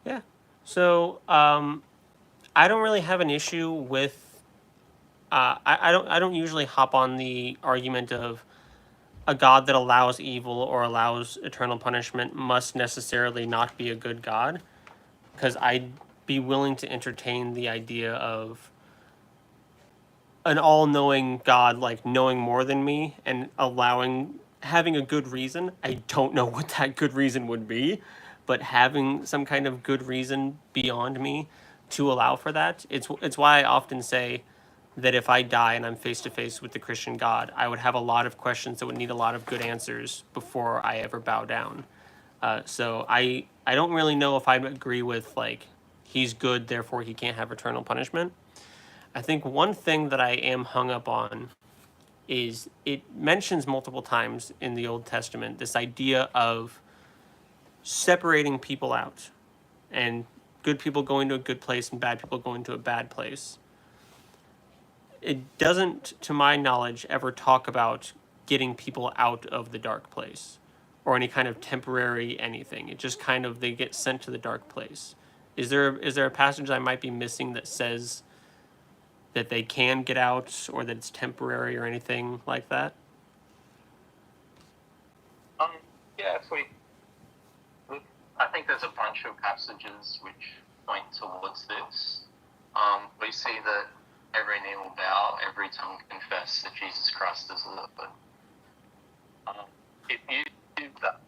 Yeah. So I don't really have an issue with. I don't usually hop on the argument of a God that allows evil or allows eternal punishment must necessarily not be a good God, because I'd be willing to entertain the idea of an all-knowing God, like knowing more than me and having a good reason. I don't know what that good reason would be, but having some kind of good reason beyond me to allow for that. It's why I often say that if I die and I'm face to face with the Christian God, I would have a lot of questions that would need a lot of good answers before I ever bow down. So I don't really know if I'd agree with like he's good, therefore he can't have eternal punishment. I think one thing that I am hung up on is it mentions multiple times in the Old Testament this idea of separating people out and good people going to a good place and bad people going to a bad place. It doesn't, to my knowledge, ever talk about getting people out of the dark place or any kind of temporary anything. It just kind of, they get sent to the dark place. Is there a passage I might be missing that says that they can get out or that it's temporary or anything like that? Yeah, if we look, I think there's a bunch of passages which point towards this. We see that every knee will bow, every tongue confess that Jesus Christ is Lord. If you did that,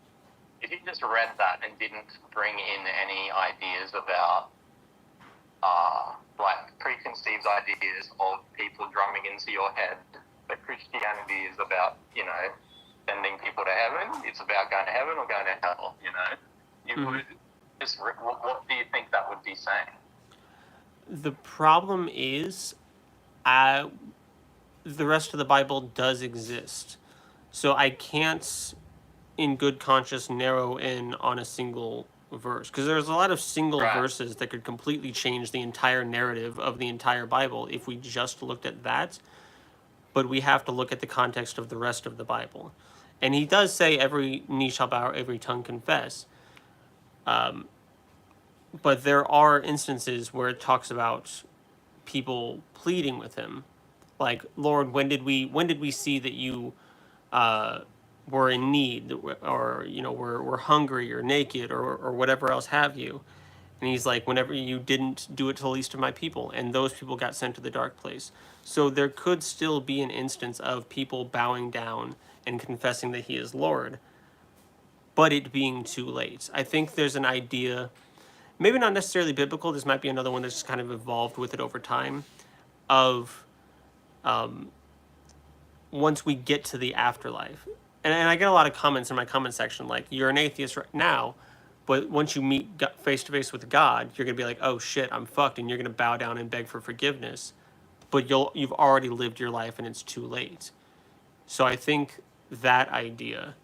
if you just read that and didn't bring in any ideas about like preconceived ideas of people drumming into your head that Christianity is about, sending people to heaven, it's about going to heaven or going to hell, you would just, what do you think that would be saying? The problem is, the rest of the Bible does exist. So I can't, in good conscience, narrow in on a single verse. Because there's a lot of single verses that could completely change the entire narrative of the entire Bible if we just looked at that. But we have to look at the context of the rest of the Bible. And he does say every knee shall bow, every tongue confess. But there are instances where it talks about people pleading with him, like, Lord, when did we see that you were in need, or were hungry or naked, or whatever else have you? And he's like, whenever you didn't do it to the least of my people, and those people got sent to the dark place. So there could still be an instance of people bowing down and confessing that he is Lord, but it being too late. I think there's an idea, maybe not necessarily biblical, this might be another one that's just kind of evolved with it over time, of once we get to the afterlife. And I get a lot of comments in my comment section like, you're an atheist right now, but once you meet face to face with God, you're going to be like, oh shit, I'm fucked, and you're going to bow down and beg for forgiveness. But you've already lived your life and it's too late. So I think that idea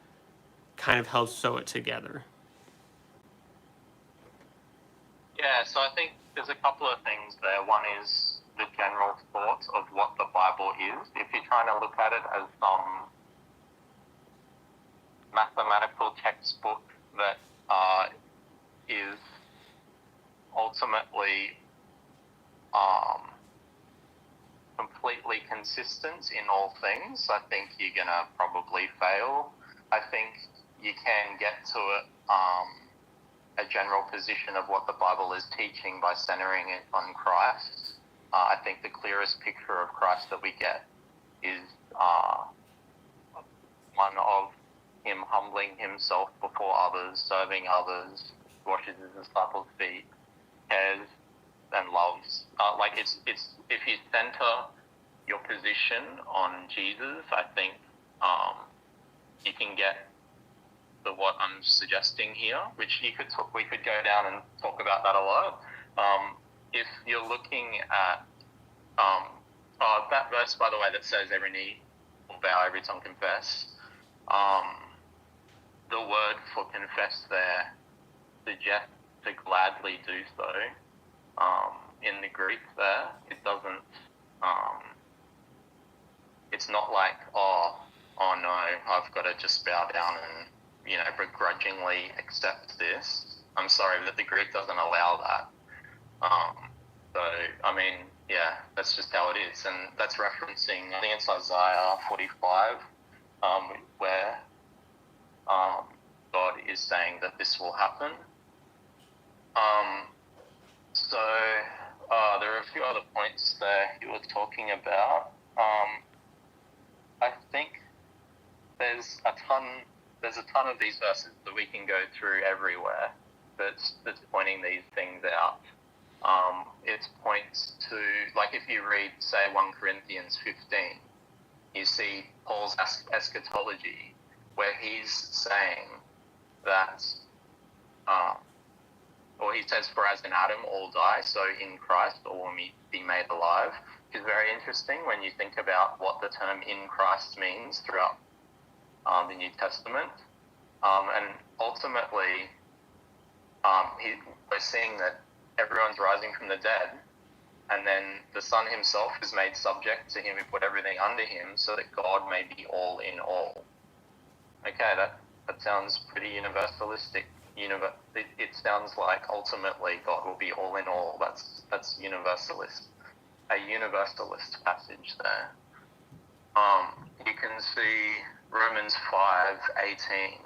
kind of helps sew it together. Yeah, so I think there's a couple of things there. One is the general thought of what the Bible is. If you're trying to look at it as some mathematical textbook that is ultimately completely consistent in all things, I think you're going to probably fail. I think you can get to it, a general position of what the Bible is teaching by centering it on Christ. I think the clearest picture of Christ that we get is one of him humbling himself before others, serving others, washes his disciples' feet, cares and loves. It's if you center your position on Jesus, I think you can get to what I'm suggesting here, which we could go down and talk about that a lot. If you're looking at that verse, by the way, that says every knee will bow, every tongue confess. The word for confess there suggests to gladly do so. In the Greek there, it doesn't, it's not like, oh no, I've got to just bow down and, begrudgingly accept this. I'm sorry, but the Greek doesn't allow that. So, I mean, yeah, that's just how it is. And that's referencing, I think it's Isaiah 45, where God is saying that this will happen. So there are a few other points there you were talking about. I think there's a ton of these verses that we can go through everywhere that's pointing these things out. It points to, like, if you read, say, 1 Corinthians 15, you see Paul's eschatology, where he's saying that, or he says, for as in Adam all die, so in Christ all will be made alive, which is very interesting when you think about what the term in Christ means throughout the New Testament. And ultimately, we're seeing that everyone's rising from the dead, and then the Son himself is made subject to him and put everything under him so that God may be all in all. Okay, that's that sounds pretty universalistic. It sounds like ultimately God will be all in all. That's universalist. A universalist passage there. You can see Romans 5:18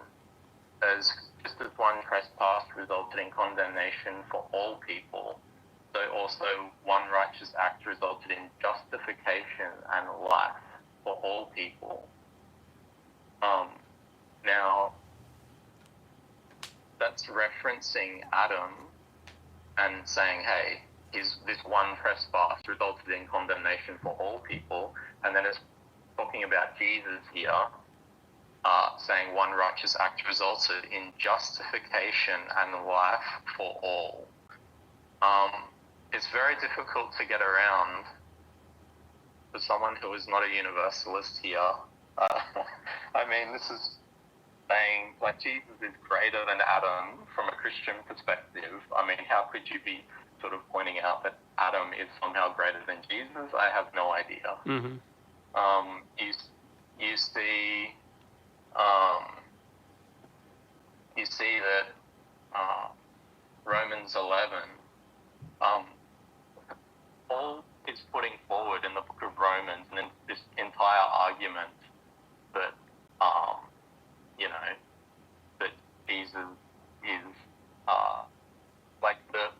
as just as one trespass resulted in condemnation for all people, so also one righteous act resulted in justification and life for all people. Now, that's referencing Adam and saying, hey, this one trespass resulted in condemnation for all people, and then it's talking about Jesus here, saying one righteous act resulted in justification and life for all. It's very difficult to get around for someone who is not a universalist here. I mean, this is saying, like, Jesus is greater than Adam from a Christian perspective. I mean, how could you be sort of pointing out that Adam is somehow greater than Jesus? I have no idea. Mm-hmm. You see that Romans 11, Paul is putting forward in the book of Romans and in this entire argument that, that Jesus is,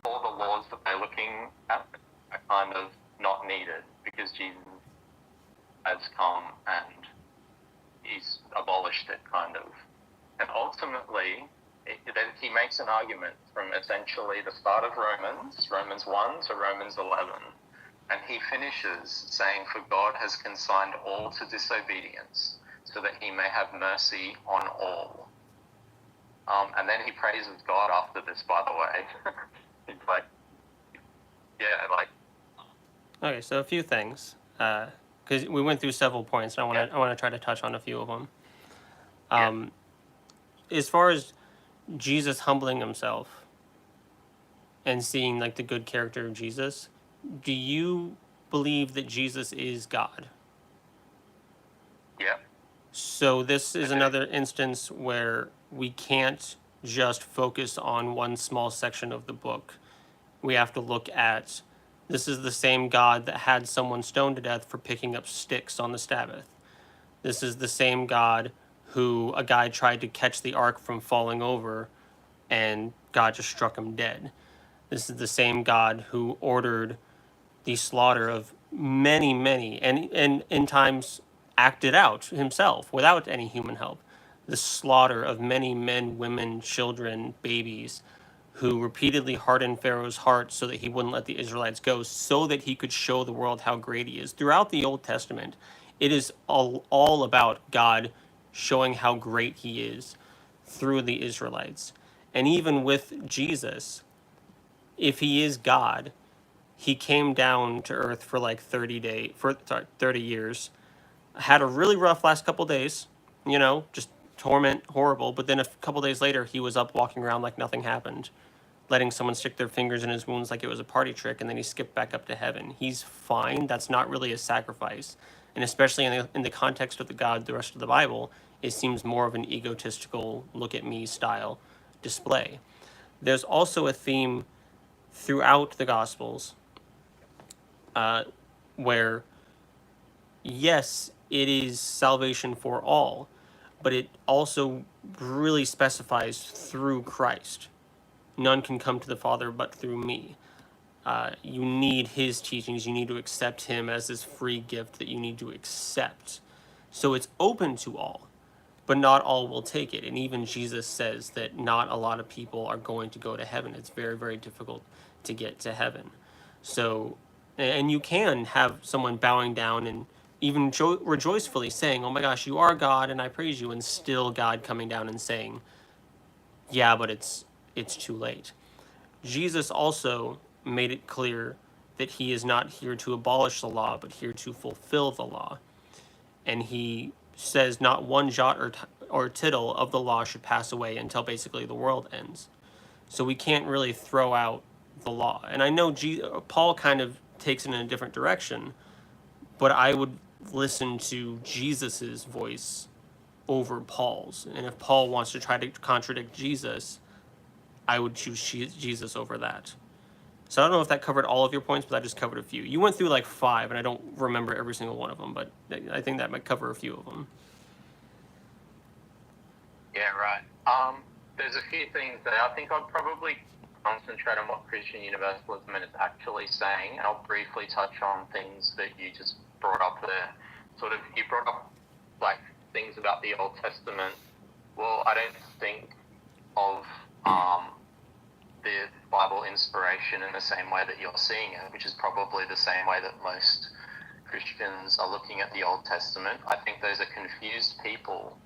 all the laws that they're looking at are kind of not needed because Jesus has come and he's abolished it, kind of. And ultimately, he makes an argument from essentially the start of Romans 1 to Romans 11. And he finishes saying, for God has consigned all to disobedience, so that he may have mercy on all. And then he praises God after this, by the way. He's like, Okay, so a few things. Because we went through several points, and I want to try to touch on a few of them. As far as Jesus humbling himself and seeing like the good character of Jesus, do you believe that Jesus is God? Yeah. So this is another instance where we can't just focus on one small section of the book. We have to look at, this is the same God that had someone stoned to death for picking up sticks on the Sabbath. This is the same God who a guy tried to catch the ark from falling over and God just struck him dead. This is the same God who ordered the slaughter of many, and in times acted out himself without any human help. The slaughter of many men, women, children, babies, who repeatedly hardened Pharaoh's heart so that he wouldn't let the Israelites go, so that he could show the world how great he is. Throughout the Old Testament, it is all about God showing how great he is through the Israelites. And even with Jesus, if he is God, he came down to earth for like 30 years, had a really rough last couple days, just torment, horrible. But then a couple days later, he was up walking around like nothing happened, letting someone stick their fingers in his wounds like it was a party trick, and then he skipped back up to heaven. He's fine. That's not really a sacrifice. And especially in the context of the rest of the Bible, it seems more of an egotistical, look at me style display. There's also a theme throughout the Gospels where, yes, it is salvation for all, but it also really specifies through Christ. None can come to the Father but through me. You need his teachings. You need to accept him as this free gift that you need to accept. So it's open to all, but not all will take it. And even Jesus says that not a lot of people are going to go to heaven. It's very, very difficult to get to heaven. So, and you can have someone bowing down and even rejoicefully saying, oh my gosh, you are God and I praise you, and still God coming down and saying, yeah, but it's too late. Jesus also made it clear that he is not here to abolish the law, but here to fulfill the law. And he says not one jot or tittle of the law should pass away until basically the world ends. So we can't really throw out the law. And I know Paul kind of takes it in a different direction, but I would listen to Jesus's voice over Paul's. And if Paul wants to try to contradict Jesus, I would choose Jesus over that. So I don't know if that covered all of your points, but I just covered a few. You went through like 5, and I don't remember every single one of them, but I think that might cover a few of them. Yeah, right. There's a few things that I think I'd probably concentrate on what Christian Universalism is actually saying, and I'll briefly touch on things that you just brought up there. Sort of, you brought up like things about the Old Testament. Well, I don't think of the Bible inspiration in the same way that you're seeing it, which is probably the same way that most Christians are looking at the Old Testament. I think those are confused people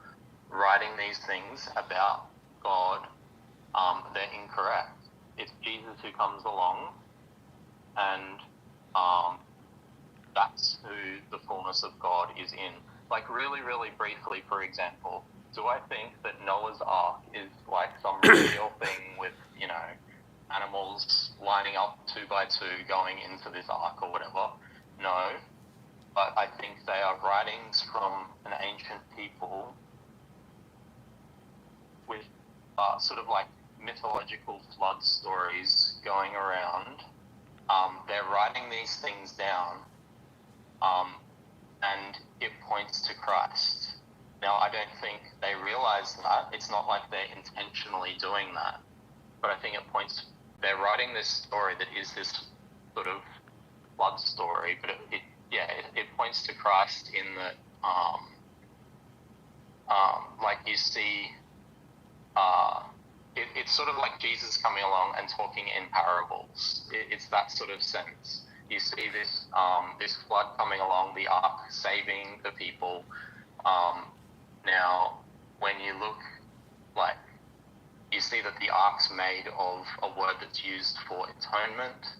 writing these things about God. They're incorrect. It's Jesus who comes along, and that's who the fullness of God is in. Like really, really briefly, for example, do I think that Noah's Ark is like some real thing with, animals lining up 2 by 2 going into this ark or whatever? No. But I think they are writings from an ancient people with sort of like mythological flood stories going around. They're writing these things down, and it points to Christ. Now, I don't think they realize that. It's not like they're intentionally doing that. But I think they're writing this story that is this sort of flood story, but it points to Christ in that, like you see, it's sort of like Jesus coming along and talking in parables. It's that sort of sense. You see this flood coming along, the ark saving the people. Now, when you look, like, you see that the ark's made of a word that's used for atonement.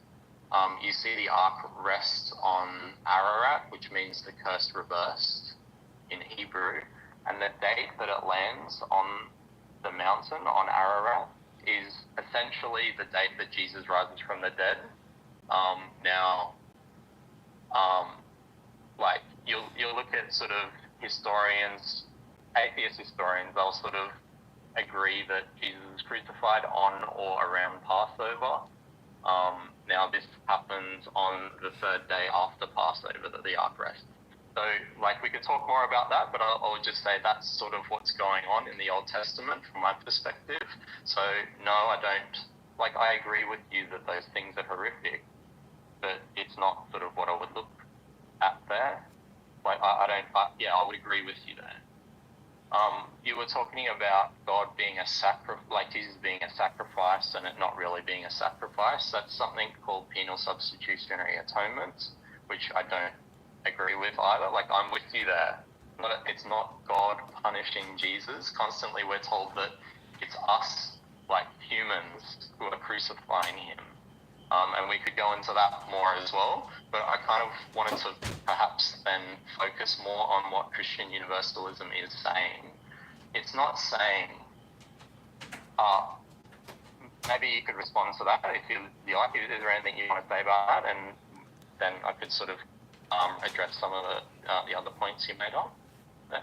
You see the ark rest on Ararat, which means the curse reversed in Hebrew. And the date that it lands on the mountain on Ararat is essentially the date that Jesus rises from the dead. Like you'll look at sort of historians, atheist historians, they'll sort of agree that Jesus was crucified on or around Passover. Now this happens on the 3rd day after Passover that the ark rests. So, like, we could talk more about that, but I'll just say that's sort of what's going on in the Old Testament from my perspective. So, no, I don't, like, I agree with you that those things are horrific, but it's not sort of what I would look at there. Like, I would agree with you there. You were talking about God being like Jesus being a sacrifice and it not really being a sacrifice. That's something called penal substitutionary atonement, which I don't agree with either. Like, I'm with you there. But it's not God punishing Jesus. Constantly we're told that it's us, like humans, who are crucifying him. And we could go into that more as well, but I kind of wanted to perhaps then focus more on what Christian Universalism is saying. It's not saying, maybe you could respond to that if you like. Is there anything you want to say about that? And then I could sort of address some of the other points you made on there.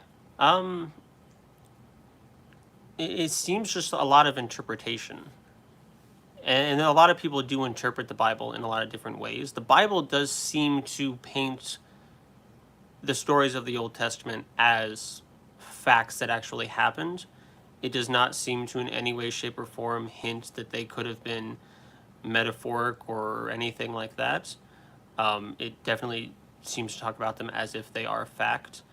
It seems just a lot of interpretation. And a lot of people do interpret the Bible in a lot of different ways. The Bible does seem to paint the stories of the Old Testament as facts that actually happened. It does not seem to in any way, shape, or form hint that they could have been metaphoric or anything like that. It definitely seems to talk about them as if they are fact.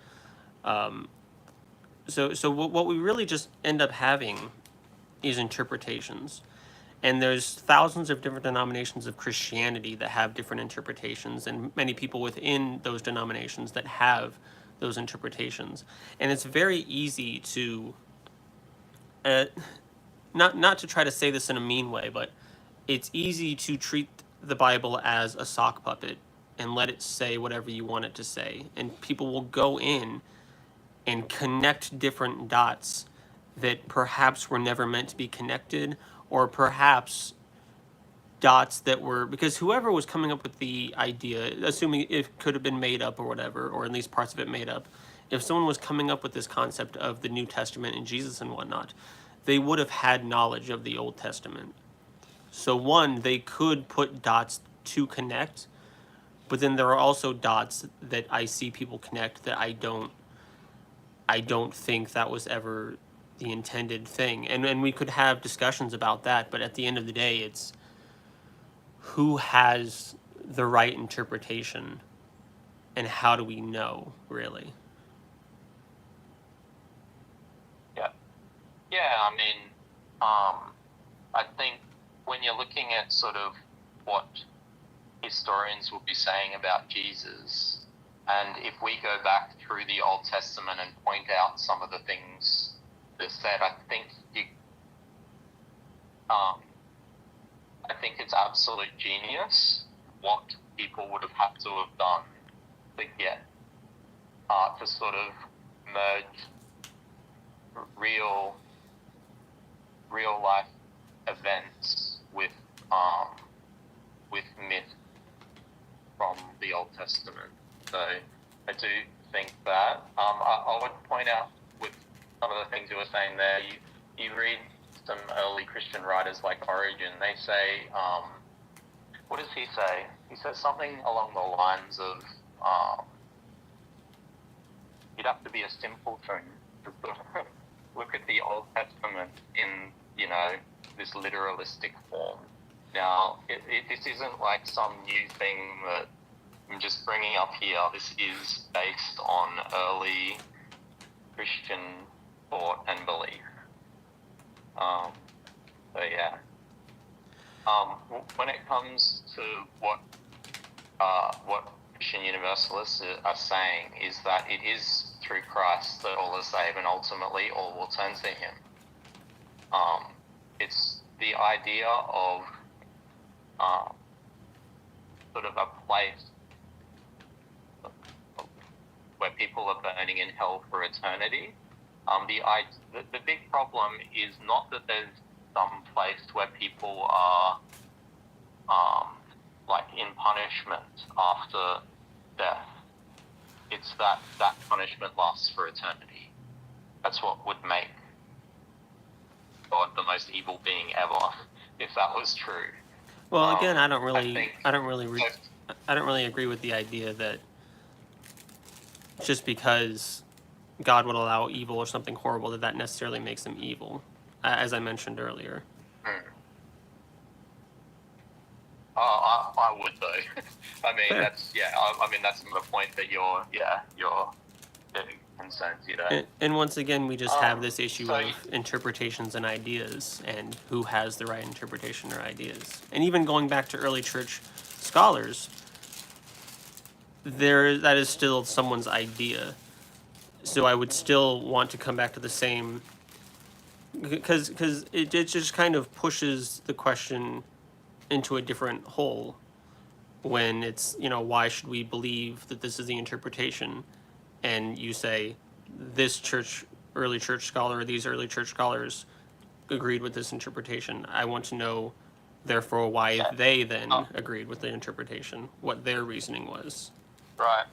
So what we really just end up having is interpretations. And there's thousands of different denominations of Christianity that have different interpretations, and many people within those denominations that have those interpretations. And it's very easy to, not to try to say this in a mean way, but it's easy to treat the Bible as a sock puppet and let it say whatever you want it to say. And people will go in and connect different dots that perhaps were never meant to be connected, or perhaps dots that were, because whoever was coming up with the idea, assuming it could have been made up or whatever, or at least parts of it made up, if someone was coming up with this concept of the New Testament and Jesus and whatnot, they would have had knowledge of the Old Testament. So one, they could put dots to connect, but then there are also dots that I see people connect that I don't think that was ever the intended thing. And we could have discussions about that, but at the end of the day, it's who has the right interpretation and how do we know, really? Yeah. Yeah, I mean, I think when you're looking at sort of what historians will be saying about Jesus, and if we go back through the Old Testament and point out some of the things that said, I think it's absolute genius what people would have had to have done to get to sort of merge real life events with myth from the Old Testament. So I do think that. I would point out with some of the things you were saying there, you read some early Christian writers like Origen, they say, what does he say? He says something along the lines of, you'd have to be a simpleton to sort of look at the Old Testament in, this literalistic form. Now, this isn't like some new thing that I'm just bringing up here. This is based on early Christian thought and belief. So yeah. When it comes to what Christian Universalists are saying is that it is through Christ that all are saved and ultimately all will turn to Him. It's the idea of sort of a place where people are burning in hell for eternity. The big problem is not that there's some place where people are like in punishment after death. It's that punishment lasts for eternity. That's what would make God the most evil being ever, if that was true. Well, again, I don't really agree with the idea that just because God would allow evil or something horrible that necessarily makes him evil, as I mentioned earlier. I would though. I mean, Fair. that's the point that you're concerned, And once again, we just have this issue so of interpretations and ideas, and who has the right interpretation or ideas. And even going back to early church scholars, that is still someone's idea. So I would still want to come back to the same, because it just kind of pushes the question into a different hole when it's, why should we believe that this is the interpretation? And you say, early church scholar, or these early church scholars agreed with this interpretation. I want to know, therefore, why they then agreed with the interpretation, what their reasoning was. Right.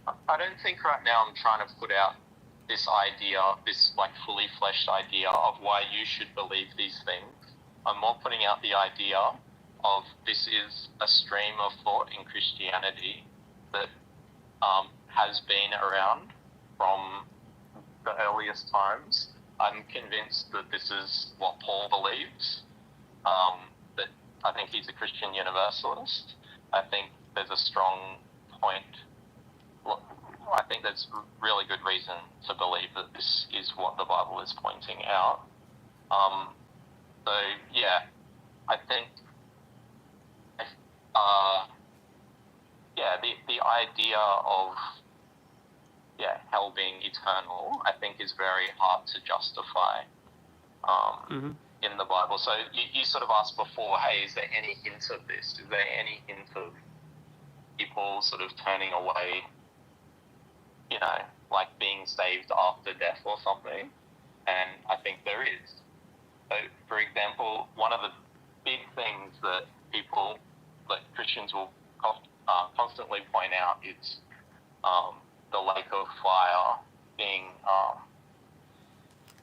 I don't think right now I'm trying to put out this idea, this like fully fleshed idea of why you should believe these things. I'm more putting out the idea of this is a stream of thought in Christianity that has been around from the earliest times. I'm convinced that this is what Paul believes, that I think he's a Christian Universalist. I think there's a strong point. I think there's really good reason to believe that this is what the Bible is pointing out. So yeah, I think the idea of hell being eternal, I think, is very hard to justify in the Bible. So you sort of asked before, hey, is there any hint of this? Is there any hint of people sort of turning away, like being saved after death or something? And I think there is. So, for example, one of the big things that Christians will constantly point out is the lake of fire being,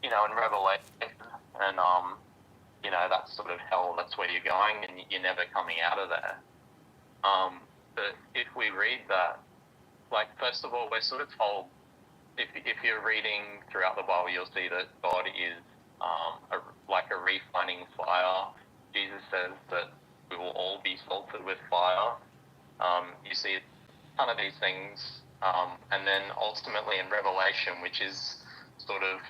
in Revelation, and that's sort of hell. That's where you're going, and you're never coming out of there. But if we read that, like, first of all, we're sort of told, if you're reading throughout the Bible, you'll see that God is like a refining fire. Jesus says that we will all be salted with fire. You see a ton of these things. And then ultimately in Revelation, which is sort of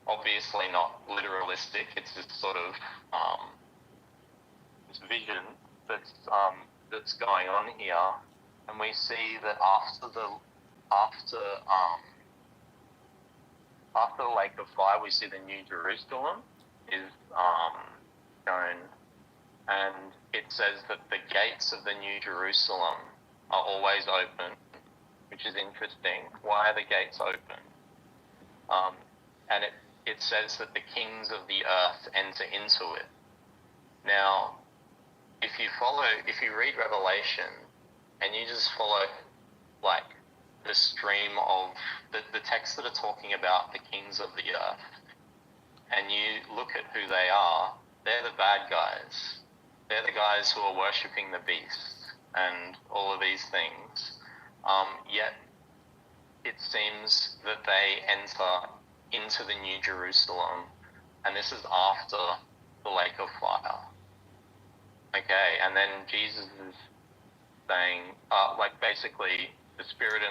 obviously not literalistic, it's this sort of this vision that's going on here, and we see that after the lake of fire, we see the New Jerusalem is shown, and it says that the gates of the New Jerusalem are always open, which is interesting. Why are the gates open? And it says that the kings of the earth enter into it. Now, if you read Revelation and you just follow like the stream of the texts that are talking about the kings of the earth, and you look at who they are, they're the bad guys. They're the guys who are worshipping the beast and all of these things. Yet it seems that they enter into the New Jerusalem, and this is after the lake of fire. Okay, and then Jesus is saying, basically, the Spirit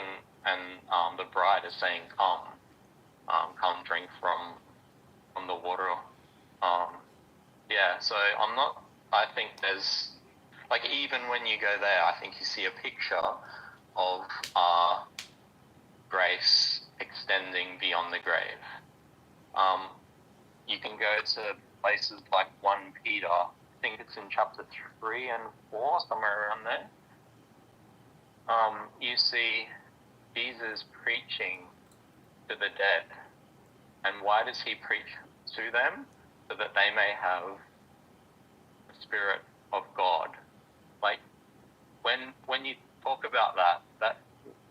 and the bride is saying, come drink from the water. So I think there's, like, even when you go there, I think you see a picture of grace extending beyond the grave. You can go to places like 1 Peter, I think it's in chapter 3 and 4, somewhere around there. You see Jesus preaching to the dead. And why does he preach to them? So that they may have the Spirit of God. Like, when you talk about that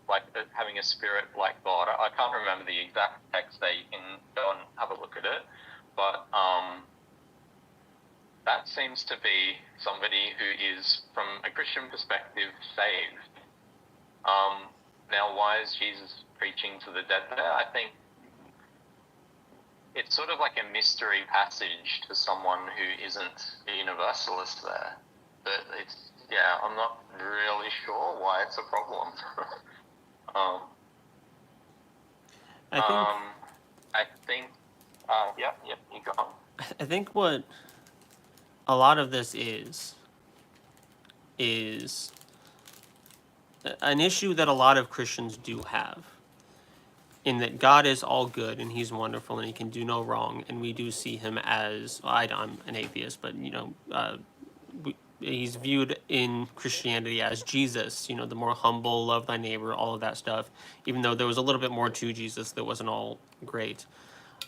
like having a spirit like God, I can't remember the exact text there, you can go and have a look at it, but that seems to be somebody who is, from a Christian perspective, saved. Now, why is Jesus preaching to the dead there? I think it's sort of like a mystery passage to someone who isn't a universalist there. But I'm not really sure why it's a problem. You go. I think what a lot of this is an issue that a lot of Christians do have, in that God is all good and he's wonderful and he can do no wrong, and we do see him as, I'm an atheist, but he's viewed in Christianity as Jesus, the more humble, love thy neighbor, all of that stuff, even though there was a little bit more to Jesus that wasn't all great.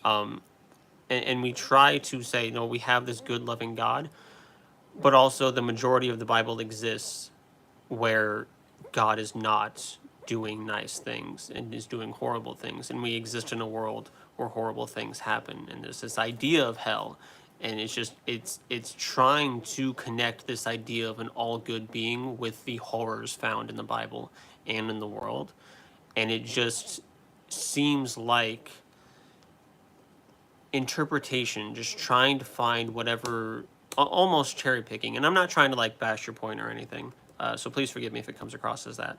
And we try to say, no, we have this good, loving God, but also the majority of the Bible exists where God is not doing nice things and is doing horrible things, and we exist in a world where horrible things happen, and there's this idea of hell, and it's trying to connect this idea of an all good being with the horrors found in the Bible and in the world, and it just seems like interpretation, just trying to find whatever, almost cherry picking, and I'm not trying to like bash your point or anything, so please forgive me if it comes across as that.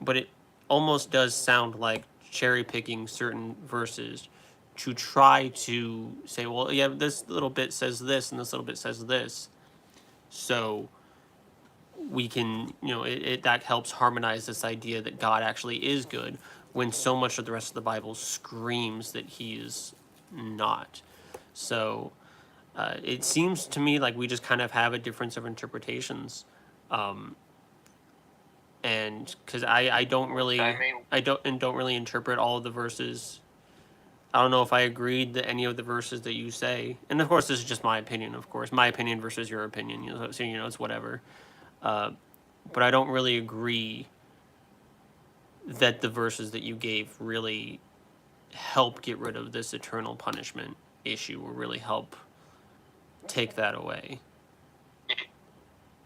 But it almost does sound like cherry picking certain verses to try to say, well, yeah, this little bit says this and this little bit says this, so we can, that helps harmonize this idea that God actually is good, when so much of the rest of the Bible screams that he is not. So it seems to me like we just kind of have a difference of interpretations. And because I don't really don't really interpret all of the verses. I don't know if I agreed to any of the verses that you say, and of course this is just my opinion. Of course, my opinion versus your opinion. So it's whatever. But I don't really agree that the verses that you gave really help get rid of this eternal punishment issue, or really help take that away. Do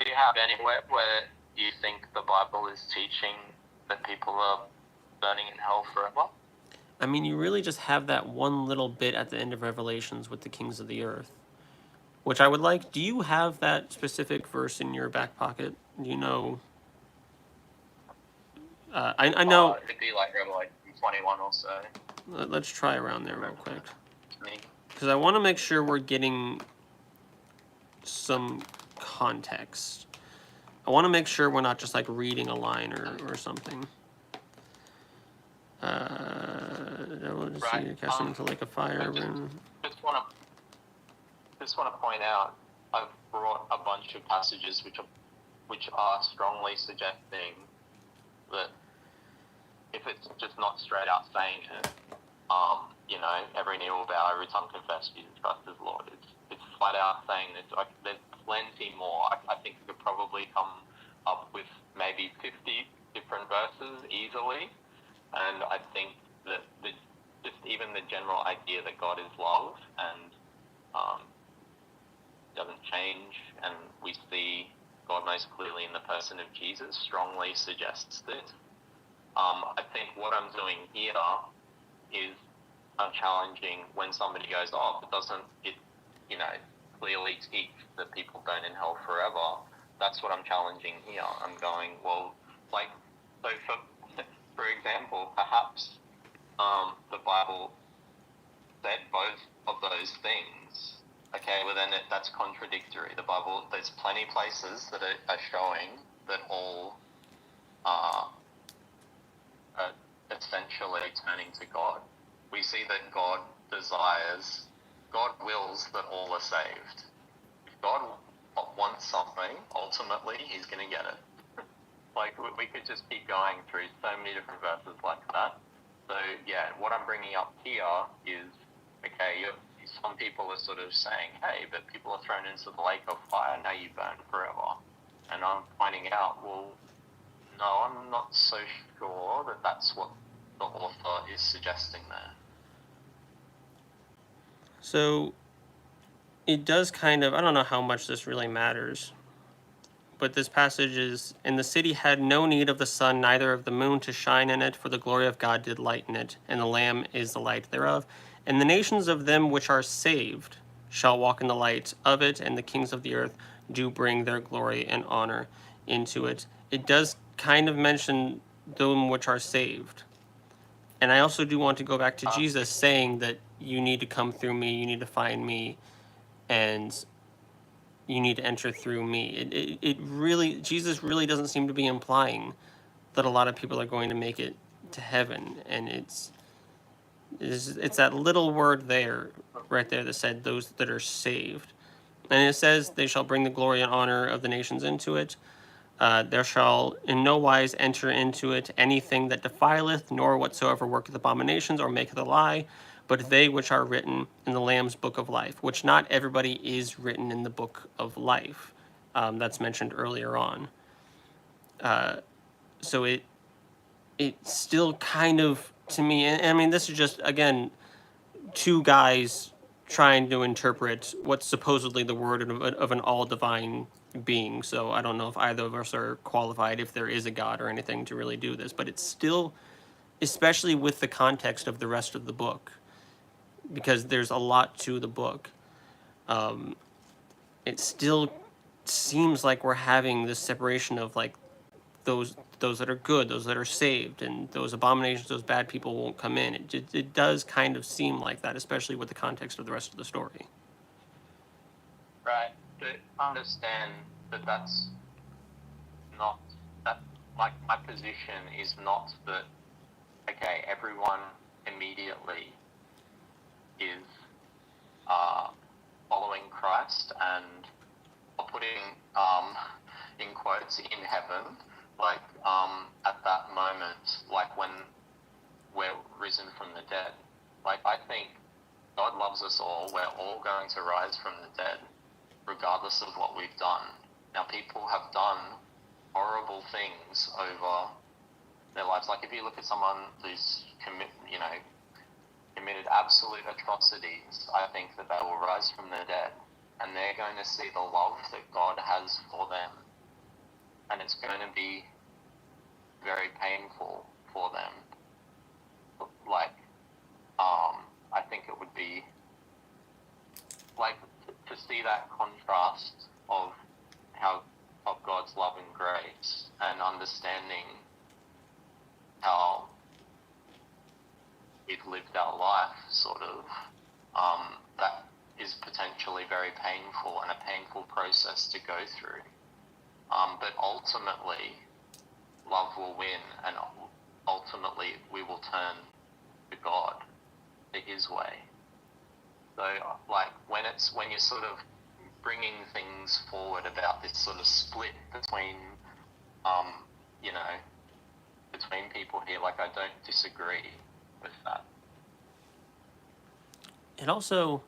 you have anywhere where you think the Bible is teaching that people are burning in hell forever? I mean, you really just have that one little bit at the end of Revelations with the kings of the earth, which I would like. Do you have that specific verse in your back pocket? Do you know? I know. It'd be like Revelation 21 or so. Let's try around there real quick, Me. because I want to make sure we're getting some context. I want to make sure we're not just like reading a line or something. Devil just see you cast him into lake of fire. Just want to point out, I've brought a bunch of passages which are strongly suggesting that if it's just not straight out saying it, every knee will bow, every tongue confess Jesus Christ is Lord. It's flat out saying this. There's plenty more. I think you could probably come up with maybe 50 different verses easily, and I think that just even the general idea that God is love and doesn't change, and we see God most clearly in the person of Jesus, strongly suggests this. I think what I'm doing here is I'm challenging when somebody goes, but doesn't it, clearly teach that people burn in hell forever? That's what I'm challenging here. I'm going, so for example, perhaps the Bible said both of those things. Okay, well then that's contradictory. The Bible, there's plenty of places that are showing that all are essentially turning to God. We see that God wills that all are saved. If God wants something, ultimately he's going to get it. We could just keep going through so many different verses like that. So yeah, what I'm bringing up here is, okay, some people are sort of saying, hey, but people are thrown into the lake of fire, now you burn forever. And I'm pointing out, well, no, I'm not so sure that that's what the author is suggesting there. So it does kind of, I don't know how much this really matters, but this passage is, and the city had no need of the sun, neither of the moon to shine in it, for the glory of God did lighten it, and the Lamb is the light thereof. And the nations of them which are saved shall walk in the light of it, and the kings of the earth do bring their glory and honor into it. It does kind of mention them which are saved. And I also do want to go back to Jesus saying that you need to come through me, you need to find me, and you need to enter through me. It really, Jesus really doesn't seem to be implying that a lot of people are going to make it to heaven. And it's that little word there, right there, that said those that are saved. And it says, they shall bring the glory and honor of the nations into it. There shall in no wise enter into it anything that defileth, nor whatsoever worketh abominations or maketh a lie, but they which are written in the Lamb's book of life, which not everybody is written in the book of life. That's mentioned earlier on. So it still kind of, to me, and I mean, this is just, again, two guys trying to interpret what's supposedly the word of an all-divine being. So I don't know if either of us are qualified, if there is a God or anything, to really do this. But it's still, especially with the context of the rest of the book, because there's a lot to the book, it still seems like we're having this separation of like those that are good, those that are saved, and those abominations, those bad people won't come in. It does kind of seem like that, especially with the context of the rest of the story. Right. To understand that's not, that, like, my position is not that, okay, everyone immediately is following Christ and putting in quotes in heaven, like at that moment, like when we're risen from the dead. Like, I think God loves us all. We're all going to rise from the dead, regardless of what we've done. Now, people have done horrible things over their lives. Like if you look at someone who's committed absolute atrocities, I think that they will rise from the dead, and they're going to see the love that God has for them, and it's going to be very painful for them. Like, I think it would be like to see that contrast of God's love and grace, and understanding how we've lived our life, sort of, that is potentially very painful and a painful process to go through. But ultimately, love will win, and ultimately we will turn to God, to His way. So, like, when you're sort of bringing things forward about this sort of split between, between people here, like, I don't disagree with that. It also,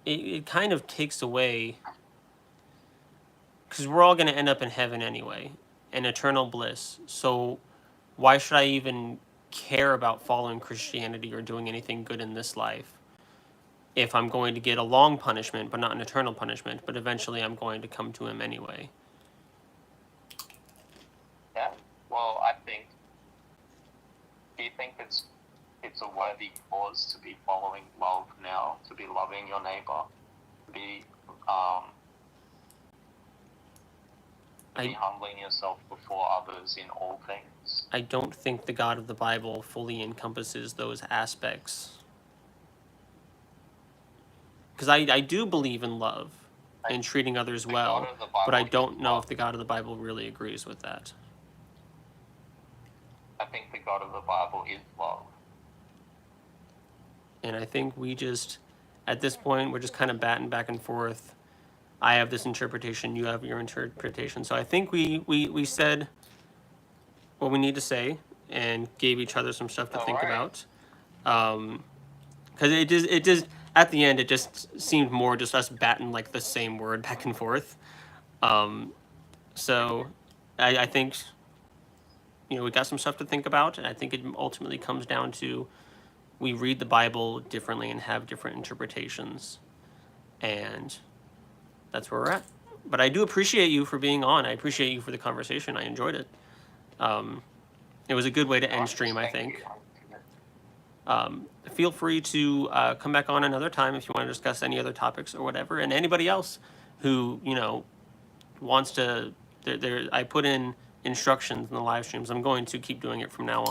it kind of takes away, because we're all going to end up in heaven anyway, in eternal bliss. So why should I even care about following Christianity or doing anything good in this life if I'm going to get a long punishment, but not an eternal punishment, but eventually I'm going to come to Him anyway? Yeah. Well, do you think it's a worthy cause to be following love now, to be loving your neighbor, to be humbling yourself before others in all things? I don't think the God of the Bible fully encompasses those aspects. Because I do believe in love and treating others well, but I don't know if the God of the Bible really agrees with that. I think the God of the Bible is love. And I think we just, at this point, we're just kind of batting back and forth. I have this interpretation, you have your interpretation. So I think we said what we need to say and gave each other some stuff to think about. Because it just, at the end, it just seemed more just us batting like the same word back and forth. So I think, we got some stuff to think about, and I think it ultimately comes down to we read the Bible differently and have different interpretations, and that's where we're at. But I do appreciate you for being on. I appreciate you for the conversation. I enjoyed it. It was a good way to end stream, I think. Feel free to come back on another time if you want to discuss any other topics or whatever. And anybody else who, wants to, I put in instructions in the live streams. I'm going to keep doing it from now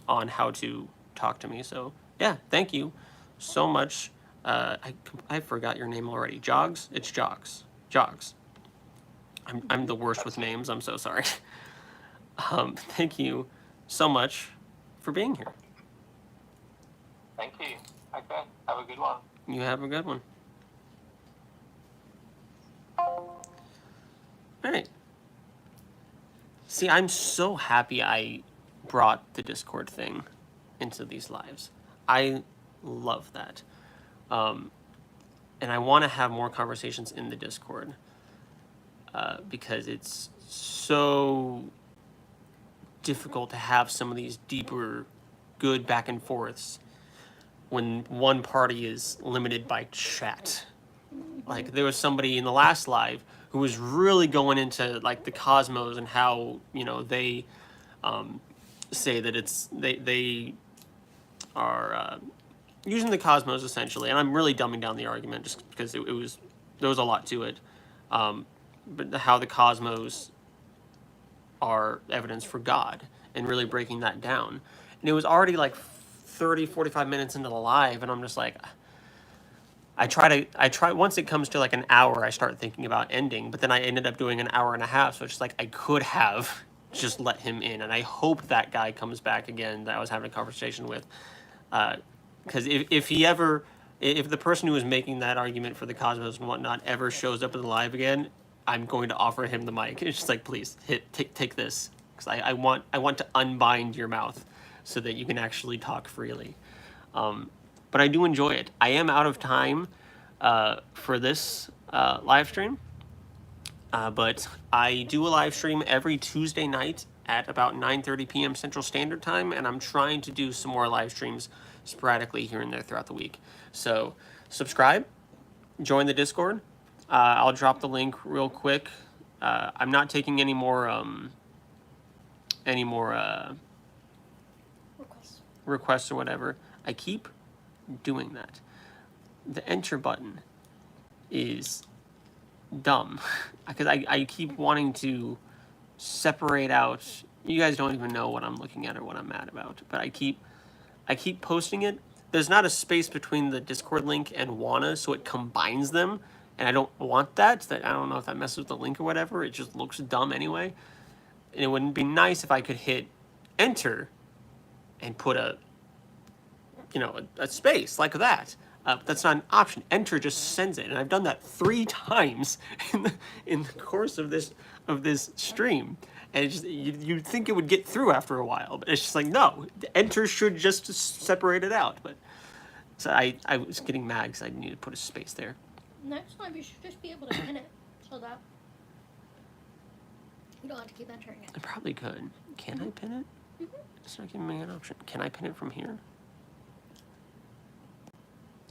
on how to talk to me. So yeah, thank you so much. I forgot your name already. Jogs? It's Jogs. Jogs. I'm the worst with names. I'm so sorry. Thank you so much for being here. Thank you. Okay. Have a good one. You have a good one. All right. See, I'm so happy I brought the Discord thing into these lives. I love that. And I want to have more conversations in the Discord because it's so difficult to have some of these deeper, good back and forths when one party is limited by chat. Like, there was somebody in the last live who was really going into, like, the cosmos and how, they say that they are using the cosmos, essentially. And I'm really dumbing down the argument just because there was a lot to it. But how the cosmos are evidence for God and really breaking that down. And it was already, like, 30, 45 minutes into the live, and I'm just like, I try once it comes to like an hour, I start thinking about ending, but then I ended up doing an hour and a half, so it's just like I could have just let him in, and I hope that guy comes back again that I was having a conversation with, because if the person who was making that argument for the cosmos and whatnot ever shows up in the live again, I'm going to offer him the mic. It's just like, please take this, because I want to unbind your mouth so that you can actually talk freely. But I do enjoy it. I am out of time for this live stream, but I do a live stream every Tuesday night at about 9:30 p.m. Central Standard Time, and I'm trying to do some more live streams sporadically here and there throughout the week. So subscribe, join the Discord. I'll drop the link real quick. I'm not taking any more requests or whatever. I keep doing that. The enter button is dumb because I keep wanting to separate out. You guys don't even know what I'm looking at or what I'm mad about, but I keep posting it. There's not a space between the Discord link and Wanna, so it combines them, and I don't want that. I don't know if that messes with the link or whatever. It just looks dumb anyway. And it wouldn't be nice if I could hit enter and put a space like that. That's not an option. Enter just sends it, and I've done that 3 times in the course of this stream. And it just, you'd think it would get through after a while, but it's just like, no, enter should just separate it out. But so I was getting mad because I needed to put a space there. Next time you should just be able to pin it so that you don't have to keep entering it. I probably could. Can I pin it? Mm-hmm. It's not giving me an option. Can I pin it from here?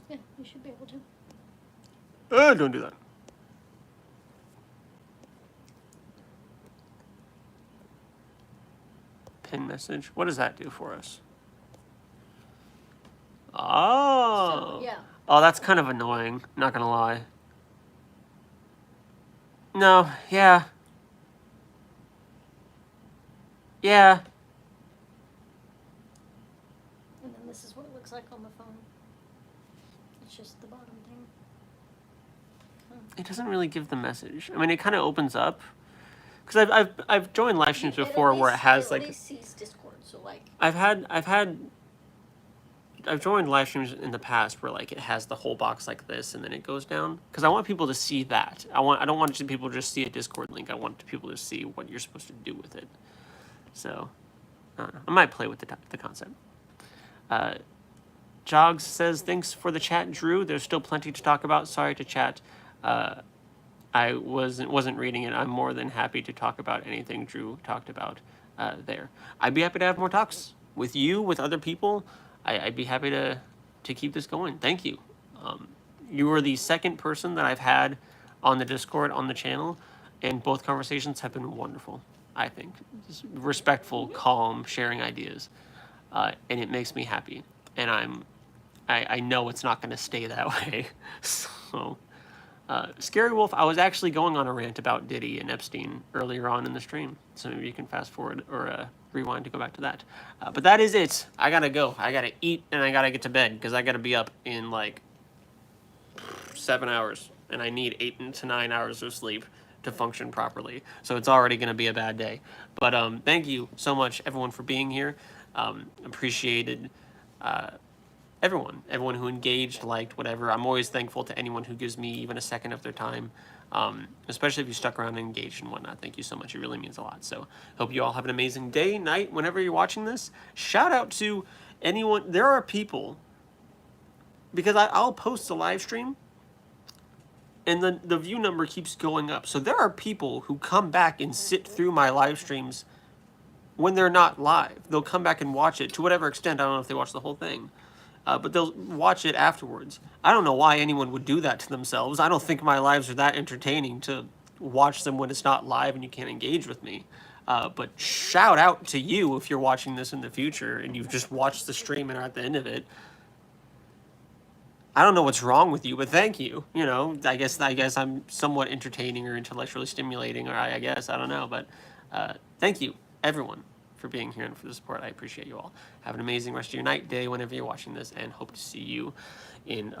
Yeah, you should be able to. Don't do that. Pin message. What does that do for us? Oh. So, yeah. Oh, that's kind of annoying. Not gonna lie. No. Yeah. Yeah. And then this is what it looks like on the phone. It's just the bottom thing. It doesn't really give the message. I mean, it kind of opens up. Because I've joined live streams before where it has like. It at least sees Discord, so like. I've joined live streams in the past where like it has the whole box like this and then it goes down. Because I want people to see that. I don't want people to just see a Discord link. I want people to see what you're supposed to do with it. So, I don't know. I might play with the concept. Jogs says, thanks for the chat, Drew. There's still plenty to talk about. Sorry to chat. I wasn't reading it. I'm more than happy to talk about anything Drew talked about there. I'd be happy to have more talks with you, with other people. I'd be happy to keep this going. Thank you. You were the second person that I've had on the Discord, on the channel, and both conversations have been wonderful, I think. Just respectful, calm, sharing ideas. And it makes me happy. And I know it's not going to stay that way. So, Scary Wolf, I was actually going on a rant about Diddy and Epstein earlier on in the stream. So maybe you can fast forward or rewind to go back to that. But that is it. I got to go. I got to eat and I got to get to bed because I got to be up in like 7 hours. And I need 8 to 9 hours of sleep to function properly. So it's already going to be a bad day. But thank you so much, everyone, for being here. Appreciated everyone who engaged, liked, whatever. I'm always thankful to anyone who gives me even a second of their time, especially if you stuck around and engaged and whatnot. Thank you so much. It really means a lot. So hope you all have an amazing day, night, whenever you're watching this. Shout out to anyone. There are people, because I'll post a live stream and the view number keeps going up. So there are people who come back and sit through my live streams when they're not live. They'll come back and watch it to whatever extent. I don't know if they watch the whole thing. But they'll watch it afterwards. I don't know why anyone would do that to themselves. I don't think my lives are that entertaining to watch them when it's not live and you can't engage with me. But shout out to you if you're watching this in the future and you've just watched the stream and are at the end of it. I don't know what's wrong with you, but thank you. You know, I guess I'm somewhat entertaining or intellectually stimulating, or I guess, I don't know. But thank you, everyone, for being here and for the support. I appreciate you all. Have an amazing rest of your night, day, whenever you're watching this, and hope to see you in